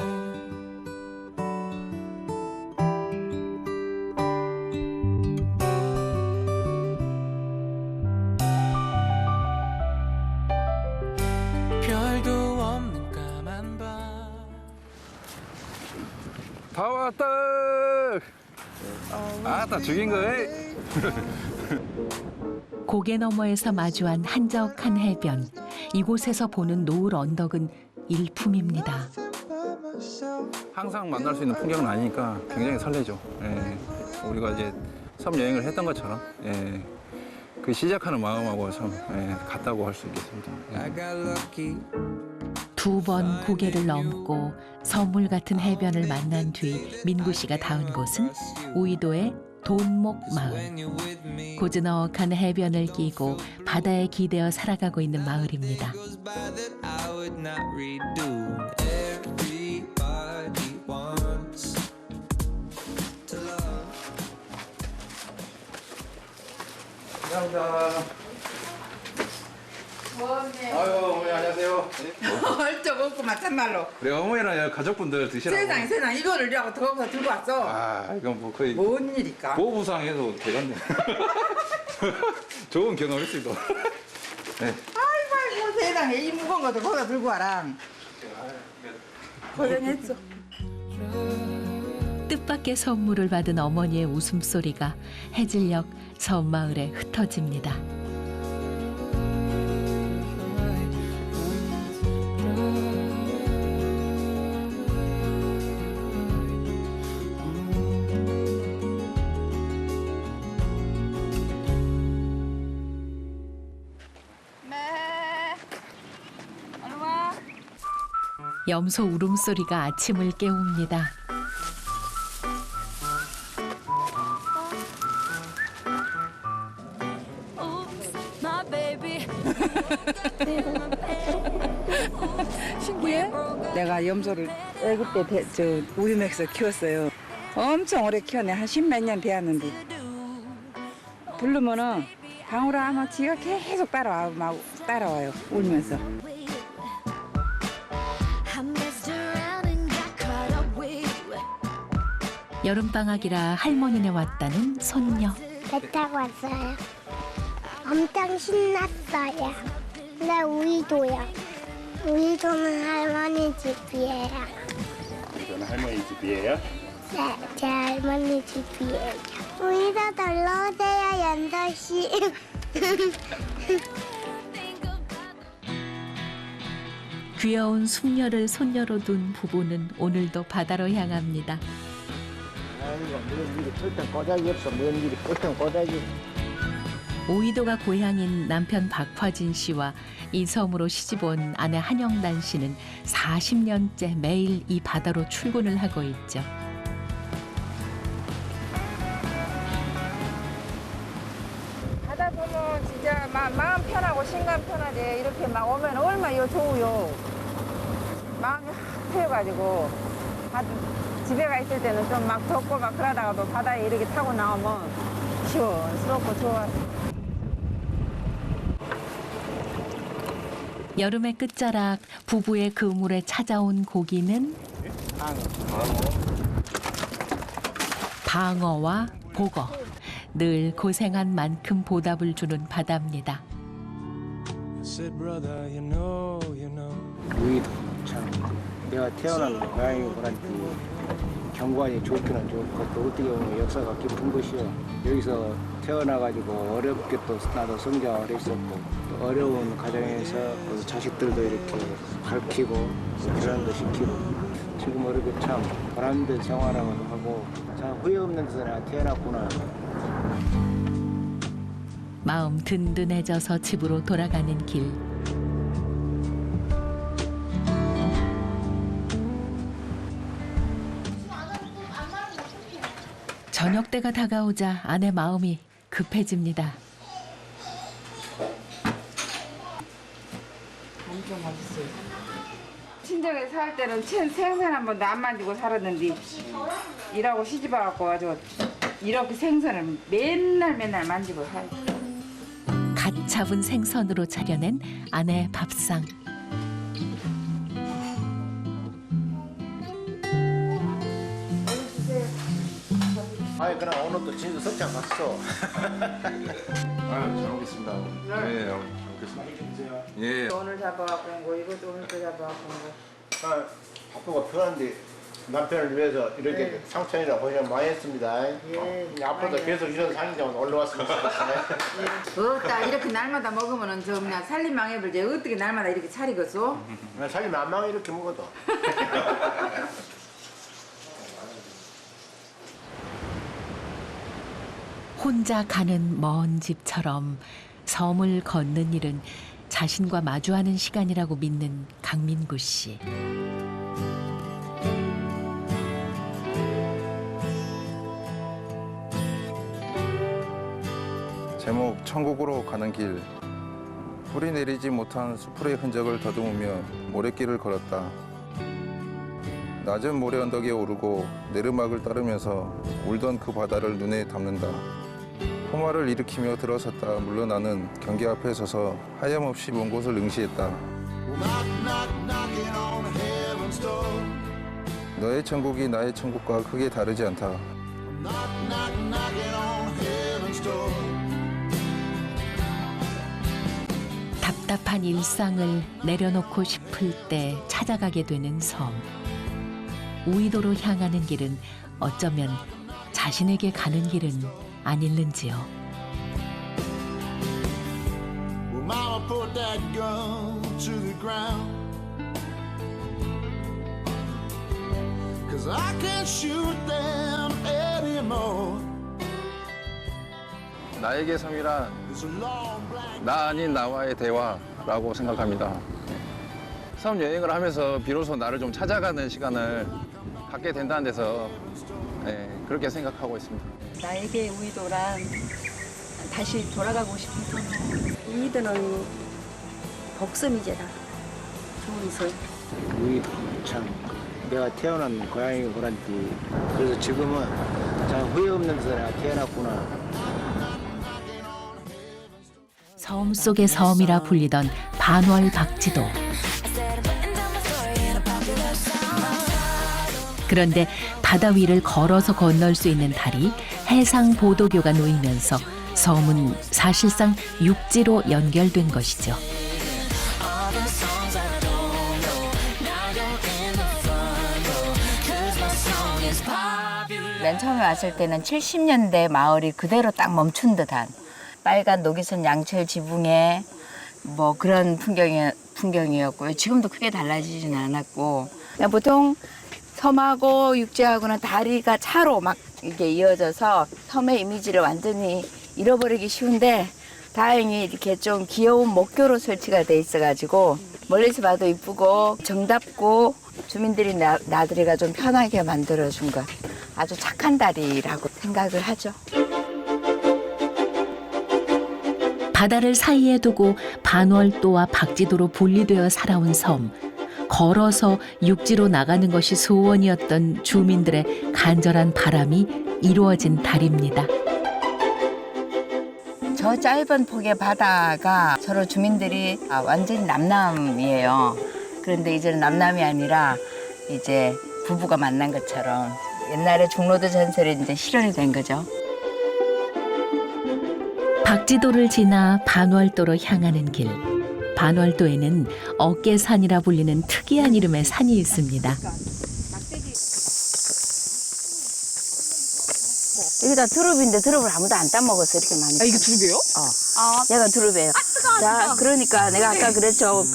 별도 없는 까만 밤. 다 왔다. 아따 죽인 거에. 고개 너머에서 마주한 한적한 해변. 이곳에서 보는 노을 언덕은 일품입니다. 항상 만날 수 있는 풍경은 아니니까 굉장히 설레죠. 예. 우리가 이제 섬 여행을 했던 것처럼 예. 그 시작하는 마음하고 참 같다고 할 수 있겠습니다. 예. 2번 고개를 넘고 선물 같은 해변을 만난 뒤 민구 씨가 닿은 곳은 우이도의 돈목 마을. 고즈넉한 해변을 끼고 바다에 기대어 살아가고 있는 마을입니다. 감사합니다. 아유, 어머니 안녕하세요. 얼쩍 없구만 참말로. 그래 어머니랑 가족분들 드시라고. 세상 이거를 이라고 더 들고 왔어. 아 이건 뭐 거의 뭔 일일까? 보부상해도 되겠네. 좋은 경험했습니다. 네. 아이고 세상에 이 무거운 것도 거기다 들고 와라. 고생했어. 뜻밖의 선물을 받은 어머니의 웃음소리가 해질녘 섬마을에 흩어집니다. 염소 울음소리가 아침을 깨웁니다. 신기해? 내가 염소를 애기 때 우리 맥에서 키웠어요. 엄청 오래 키웠네. 한 10몇 년 되었는데. 부르면은 방울아 하면 지가 계속 따라와요. 울면서. 여름방학이라 할머니네 왔다는 손녀. 배 타고 왔어요. 엄청 신났어요. 나 우이도야. 우이도는 할머니 집이에요. 우이도는 할머니 집이에요? 네, 제 할머니 집이에요. 우이도 놀러 오세요, 연도씨. 귀여운 숙녀를 손녀로 둔 부부는 오늘도 바다로 향합니다. 아이고, 뭔 일이 털땐 꼬작이 없어. 뭔 일이 털땐 꼬작이. 오이도가 고향인 남편 박화진 씨와 이 섬으로 시집온 아내 한영단 씨는 40년째 매일 이 바다로 출근을 하고 있죠. 바다 보면 진짜 마음 편하고心간 편하지. 이렇게 막 오면 얼마나 좋아요. 마음이 확 트여가지고 집에 가 있을 때는 좀 막 덥고 막 그러다가도 바다에 이렇게 타고 나오면 시원스럽고 좋아요. 여름의 끝자락 부부의 그물에 찾아온 고기는 방어와 보거. 늘 고생한 만큼 보답을 주는 바다입니다. 우이도 참 내가 태어난 고향이 그런지 경관이 좋기는 좋고 또 어떻게 보면 역사가 깊은 곳이요. 여기서 태어나가지고 어렵게 또 나도 성장을 했었고 또 어려운 가정에서 또 자식들도 이렇게 가르치고 또 결혼도 시키고 지금 어렵게 참 보람된 생활을 하고 참 후회 없는 데서 내가 태어났구나. 마음 든든해져서 집으로 돌아가는 길. 저녁 때가 다가오자 아내 마음이 급해집니다. 엄청 맛있어요. 친정에 살 때는 생선 한 번도 안 만지고 살았는데 일하고 시집 와갖고 아주 이렇게 생선을 맨날 만지고 살아요. 갓 잡은 생선으로 차려낸 아내 밥상. 아이 그럼 오늘 또 진주 석장 갔어. 아유 잘 먹겠습니다. 네, 잘 먹겠습니다. 예. 오늘 잡아갖고 온 거, 이것도 오늘 또 잡아갖고 온 거. 아, 바쁘고 편한데 남편을 위해서 이렇게 네. 상천이라 고생 많이 했습니다. 예. 앞으로도 계속 이런 상인장 올라왔으면 좋겠네. 없다. 이렇게 날마다 먹으면은 저 그냥 살림 망해버리지. 어떻게 날마다 이렇게 차리겠어? 살림 안 망해 이렇게 먹어도. 혼자 가는 먼 집처럼 섬을 걷는 일은 자신과 마주하는 시간이라고 믿는 강민구 씨. 제목 천국으로 가는 길. 뿌리 내리지 못한 수풀의 흔적을 더듬으며 모래길을 걸었다. 낮은 모래 언덕에 오르고 내르막을 따르면서 울던 그 바다를 눈에 담는다. 포마를 일으키며 들어섰다 물러나는 경계 앞에 서서 하염없이 먼 곳을 응시했다. 너의 천국이 나의 천국과 크게 다르지 않다. 답답한 일상을 내려놓고 싶을 때 찾아가게 되는 섬. 우이도로 향하는 길은 어쩌면 자신에게 가는 길은 아닐는지요. Mama put that gun to the ground 'Cause I can't shoot them anymore. 나에게 섬이란 나 아닌 나와의 대화라고 생각합니다. 섬 여행을 하면서 비로소 나를 좀 찾아가는 시간을 갖게 된다는 데서 그렇게 생각하고 있습니다. 나에게 우이도란 다시 돌아가고 싶은 섬. 우이도는 복섬이잖아. 좋은 섬. 우이도 참 내가 태어난 고향이 그런지 그래서 지금은 참 후회 없는 데서 내가 태어났구나. 섬 속의 섬이라 불리던 반월 박지도. 그런데 바다 위를 걸어서 건널 수 있는 다리 해상 보도교가 놓이면서 섬은 사실상 육지로 연결된 것이죠. 맨 처음에 왔을 때는 70년대 마을이 그대로 딱 멈춘 듯한 빨간 녹이선 양철 지붕에 뭐 그런 풍경이었고요. 지금도 크게 달라지진 않았고 그냥 보통 섬하고 육지하고는 다리가 차로 막 이게 이어져서 섬의 이미지를 완전히 잃어버리기 쉬운데 다행히 이렇게 좀 귀여운 목교로 설치가 돼 있어가지고 멀리서 봐도 이쁘고 정답고 주민들이 나들이가 좀 편하게 만들어준 것 아주 착한 다리라고 생각을 하죠. 바다를 사이에 두고 반월도와 박지도로 분리되어 살아온 섬. 걸어서 육지로 나가는 것이 소원이었던 주민들의 간절한 바람이 이루어진 달입니다. 저 짧은 폭의 바다가 서로 주민들이 완전히 남남이에요. 그런데 이제는 남남이 아니라 이제 부부가 만난 것처럼 옛날에 중로드 전설이 이제 실현이 된 거죠. 박지도를 지나 반월도로 향하는 길. 반월도에는 어깨산이라 불리는 특이한 이름의 산이 있습니다. 여기다 두릅인데 두릅을 아무도 안 따먹어서 이렇게 많이. 이게 두릅이에요? 얘가 두릅이에요. 자, 그러니까 내가 아까 그랬죠.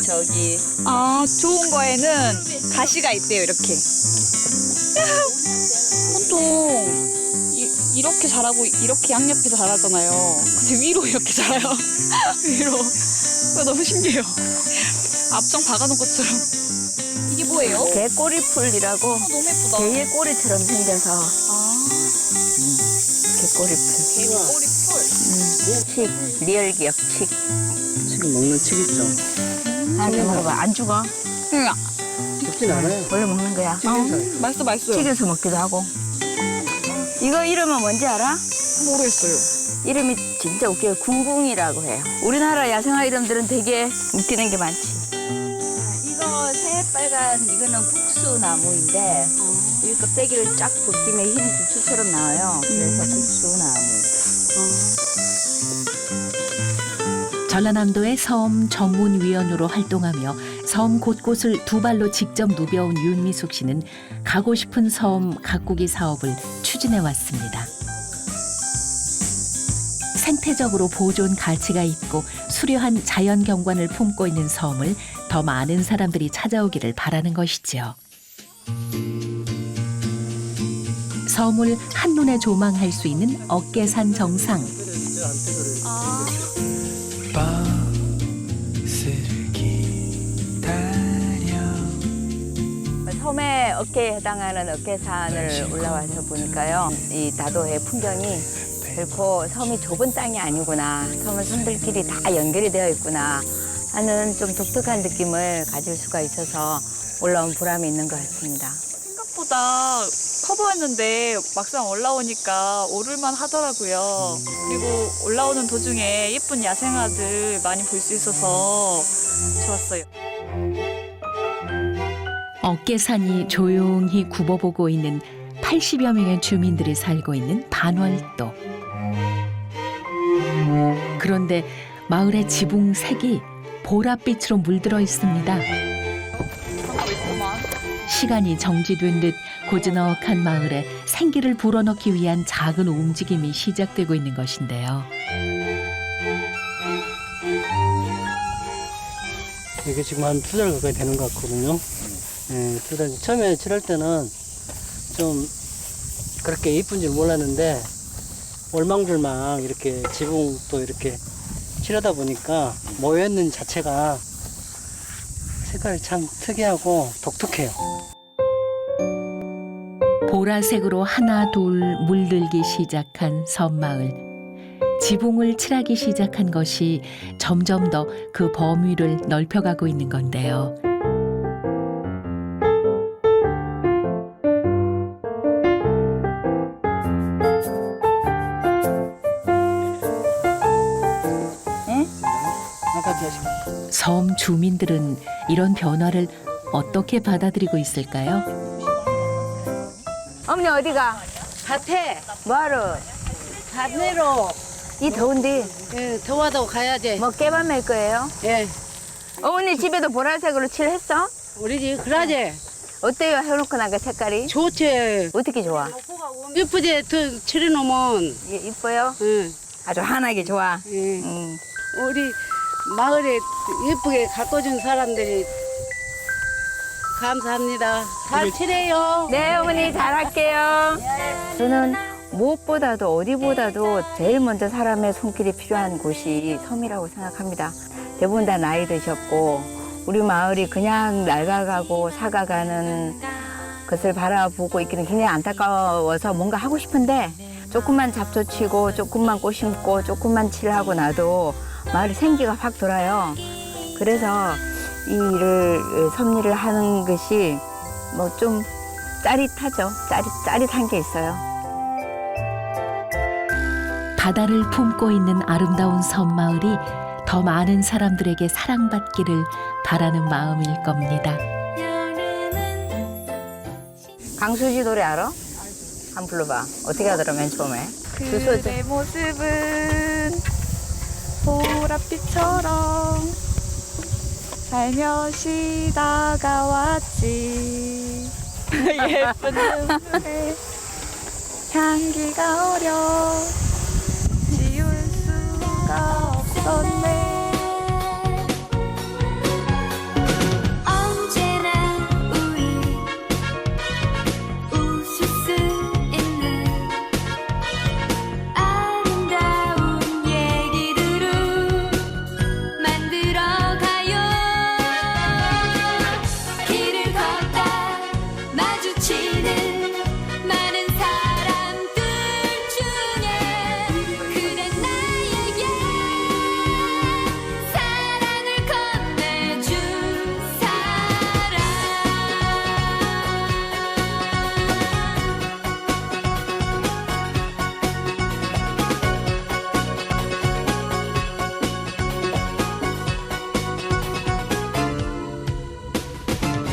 저기. 좋은 거에는 가시가 있대요, 이렇게. 보통 이렇게 자라고 이렇게 양옆에서 자라잖아요. 근데 위로 이렇게 자라요. 위로. 너무 신기해요. 앞정 박아놓은 것처럼. 이게 뭐예요? 개꼬리풀이라고. 너무 예쁘다. 개의 꼬리처럼 생겨서 칡, 리얼기역 칡. 지금 먹는 칡 있죠? 한번 먹어봐. 안 죽어? 응. 죽진 않아요. 원래 먹는 거야. 맛있어, 맛있어요. 튀겨서 먹기도 하고. 이거 이름은 뭔지 알아? 모르겠어요. 이름이 진짜 웃겨요. 궁궁이라고 해요. 우리나라 야생화 이름들은 되게 웃기는 게 많지. 이거 새빨간 이거는 국수나무인데 이 껍데기를 쫙 벗기면 흰 국수처럼 나와요. 그래서 국수나무. 전라남도의 섬 전문위원으로 활동하며 섬 곳곳을 두 발로 직접 누벼온 윤미숙 씨는 가고 싶은 섬 가꾸기 사업을 추진해 왔습니다. 생태적으로 보존 가치가 있고 수려한 자연 경관을 품고 있는 섬을 더 많은 사람들이 찾아오기를 바라는 것이지요. 섬을 한눈에 조망할 수 있는 어깨산 정상. 섬의 어깨에 해당하는 어깨산을 올라와서 보니까요. 이 다도의 풍경이 결코 섬이 좁은 땅이 아니구나. 섬은 섬들끼리 다 연결이 되어 있구나 하는 좀 독특한 느낌을 가질 수가 있어서 올라온 보람이 있는 것 같습니다. 생각보다 커 보였는데 막상 올라오니까 오를만 하더라고요. 그리고 올라오는 도중에 예쁜 야생화들 많이 볼 수 있어서 좋았어요. 어깨산이 조용히 굽어보고 있는 80여 명의 주민들이 살고 있는 반월도. 그런데 마을의 지붕 색이 보랏빛으로 물들어 있습니다. 시간이 정지된 듯 고즈넉한 마을에 생기를 불어넣기 위한 작은 움직임이 시작되고 있는 것인데요. 이게 지금 한 2달 가까이 되는 것 같거든요. 예, 2달. 처음에 칠할 때는 좀 그렇게 이쁜 줄 몰랐는데 올망졸망 이렇게 지붕도 이렇게 칠하다 보니까 모여있는 자체가 색깔이 참 특이하고 독특해요. 보라색으로 하나 둘 물들기 시작한 섬마을. 지붕을 칠하기 시작한 것이 점점 더 그 범위를 넓혀가고 있는 건데요. 섬 주민들은 이런 변화를 어떻게 받아들이고 있을까요? 어머니 어디가? 밭에 뭐하러? 밭내로. 이 더운데. 예, 더워도 가야지. 뭐 깨만 맬 거예요? 예. 어머니 집에도 보라색으로 칠했어? 우리 집 그러지. 어때요? 해놓고 나니까 색깔이? 좋지. 어떻게 좋아? 이쁘지? 더 칠해놓으면. 이뻐요? 응. 아주 환하게 좋아. 예. 우리 마을에 예쁘게 가꿔준 사람들이 감사합니다. 잘 칠해요. 네, 어머니 잘할게요. 저는 무엇보다도 어디보다도 제일 먼저 사람의 손길이 필요한 곳이 섬이라고 생각합니다. 대부분 다 나이 드셨고 우리 마을이 그냥 낡아가고 사가가는 것을 바라보고 있기는 굉장히 안타까워서 뭔가 하고 싶은데 조금만 잡초치고 조금만 꽃 심고 조금만 칠하고 나도 마을이 생기가 확 돌아요. 그래서 이 일을 섭일을 하는 것이 뭐 좀 짜릿하죠. 짜릿한 게 있어요. 바다를 품고 있는 아름다운 섬마을이 더 많은 사람들에게 사랑받기를 바라는 마음일 겁니다. 강수지 노래 알아? 한번 불러봐. 어떻게 하더라 맨 처음에? 그대 모습은 보랏빛처럼 살며시 다가왔지. 예쁜 눈물에 향기가 어려 지울 수가 없었네. 마주치는 많은 사람들 중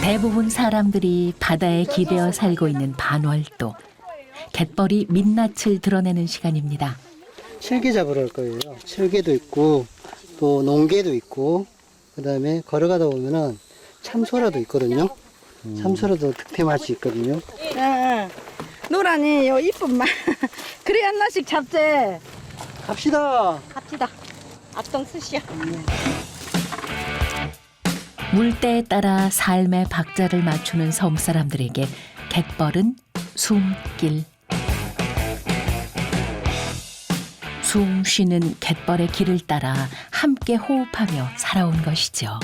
대부분 사람들이 바다에 기대어 살고 있는 반월도. 갯벌이 민낯을 드러내는 시간입니다. 칠개 잡으러 갈 거예요. 칠개도 있고 또 농개도 있고 그다음에 걸어가다 보면은 참소라도 있거든요. 참소라도 득템 맛이 있거든요. 노란이 요 이쁜 말. 그래 하나씩 잡재. 갑시다. 갑시다. 앞동 쓰시오. 물때에 따라 삶의 박자를 맞추는 섬 사람들에게 갯벌은 숨길. 숨 쉬는 갯벌의 길을 따라 함께 호흡하며 살아온 것이죠.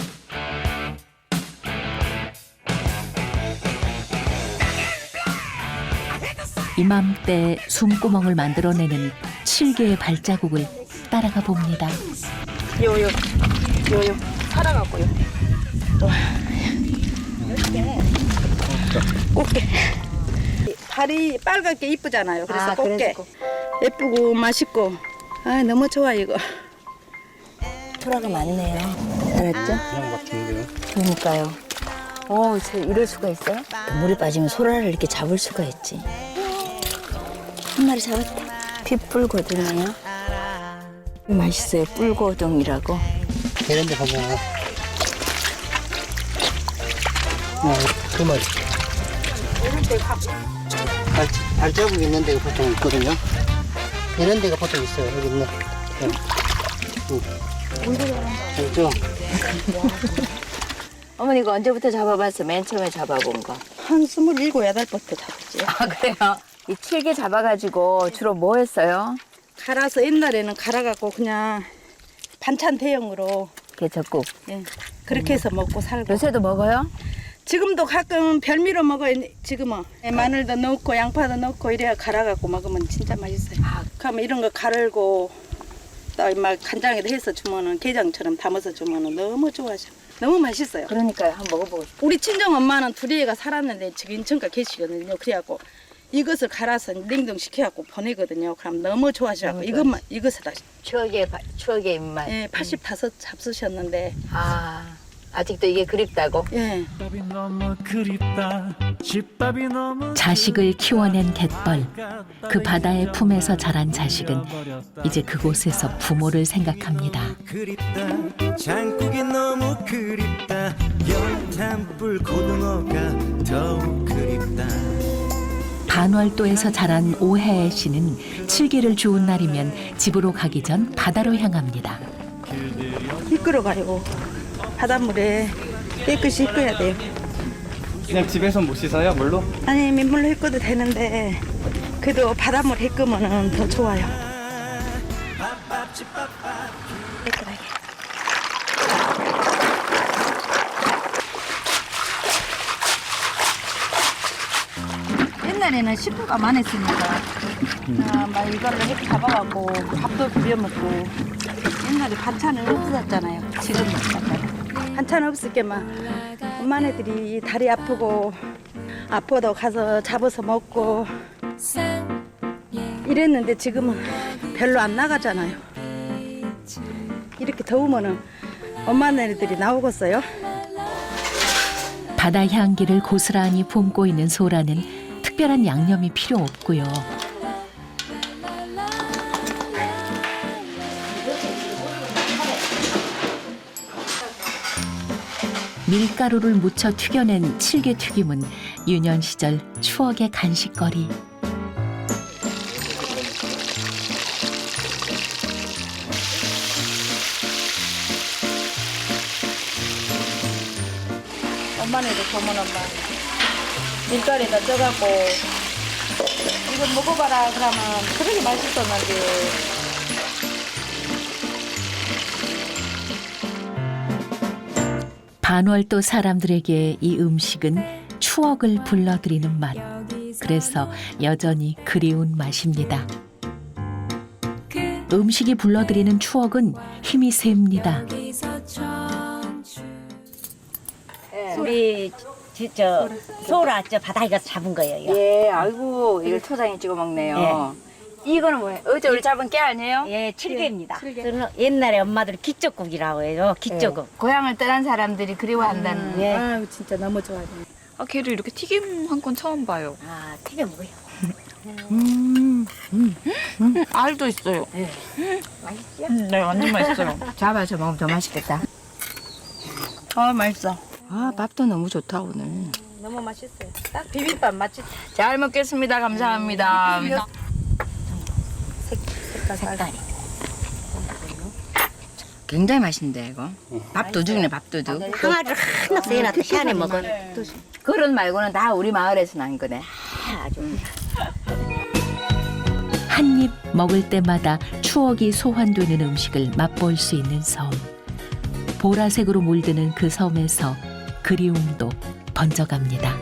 이맘때 숨구멍을 만들어내는 7개의 발자국을 따라가 봅니다. 요요 살아갖고요. 꽃게. 발이 빨갛게 이쁘잖아요. 그래서 꽃게. 예쁘고 맛있고. 아 너무 좋아 이거. 소라가 많네요. 알았죠? 그냥 같은데요. 그러니까요. 이럴 수가 있어요? 물에 빠지면 소라를 이렇게 잡을 수가 있지. 한 마리 잡았다. 핏불고등이에요. 맛있어요. 뿔고등이라고. 이런데 보면 두 마리. 발자국 있는 데가 보통 있거든요. 이런 데가 보통 있어요. 여기 있네. 알죠? 어머니 이거 언제부터 잡아봤어? 맨 처음에 잡아본 거. 한 27, 8부터 잡았지. 아 그래요? 이 7개 잡아가지고 주로 뭐 했어요? 갈아서 옛날에는 갈아갖고 그냥 반찬 대용으로. 게적국. 예. 그렇게 해서 먹고 살고. 요새도 먹어요? 지금도 가끔 별미로 먹어요. 지금은 마늘도 넣고 양파도 넣고 이래야 갈아갖고 먹으면 진짜 맛있어요. 그러면 이런 거 갈고 또 막 간장에도 해서 주면은 게장처럼 담아서 주면은 너무 좋아하셔. 너무 맛있어요. 그러니까요. 한번 먹어보고 싶어요. 우리 친정 엄마는 둘이 애가 살았는데 지금 인천가 계시거든요. 그래갖고 이것을 갈아서 냉동시켜갖고 보내거든요. 그럼 너무 좋아하셔갖고 이것을 다시. 추억의 입맛. 예, 85 잡수셨는데. 아직도 이게 그립다고? 예. 자식을 키워낸 갯벌. 그 바다의 품에서 자란 자식은 이제 그곳에서 부모를 생각합니다. 장국이 너무 그립다. 연탄불 고등어가 더욱 그립다. 반월도에서 자란 오혜애 씨는 7개를 주운 날이면 집으로 가기 전 바다로 향합니다. 이끌어가요. 바닷물에 깨끗이 씻어야 돼요. 그냥 집에서 못 씻어요, 물로? 아니 민물로 헹궈도 되는데 그래도 바닷물 헹구면 더 좋아요. 깨끗하게. 옛날에는 식구가 많았으니까 막 이걸로 이렇게 잡아갖고 밥도 비벼 먹고. 옛날에 반찬을 없었잖아요. 지금 반찬 없을 게만 엄마네들이 다리 아프고 아파도 가서 잡아서 먹고 이랬는데 지금은 별로 안 나가잖아요. 이렇게 더우면은 엄마네들이 나오겠어요? 바다 향기를 고스란히 품고 있는 소라는 특별한 양념이 필요 없고요. 밀가루를 묻혀 튀겨낸 칠개 튀김은 유년 시절 추억의 간식거리. 엄마네도 보면 엄마 밀가루에다 쪄갖고 이거 먹어봐라 그러면 그렇게 맛있었는데. 반월도 사람들에게 이 음식은 추억을 불러들이는 맛. 그래서 여전히 그리운 맛입니다. 음식이 불러들이는 추억은 힘이 셉니다. 우리 소라 바다에 가서 잡은 거예요. 예, 아이고 이걸 초장에 찍어 먹네요. 이거는 뭐예요? 어제 우리 잡은 깨 아니에요? 예, 칠개입니다. 저는 옛날에 엄마들 기적국이라고 해요. 기적국. 고향을 떠난 사람들이 그리워한다는. 예. 아유 진짜 너무 좋아요. 아, 걔를 이렇게 튀김 한 건 처음 봐요. 아, 튀겨 먹어요. 알도 있어요. 예. 맛있죠? 네, 완전 맛있어요. 잡아서 먹으면 더 맛있겠다. 아 맛있어. 아 밥도 너무 좋다 오늘. 너무 맛있어요. 딱 비빔밥 맛있. 잘 먹겠습니다. 감사합니다. 색깔이. 굉장히 맛있는데 이거. 밥도둑이네 밥도둑. 항아리를 하나씩 해놔도 시원해 먹어요. 그런 말고는 다 우리 마을에서 난 거네. 아주. 한 입 먹을 때마다 추억이 소환되는 음식을 맛볼 수 있는 섬. 보라색으로 물드는 그 섬에서 그리움도 번져갑니다.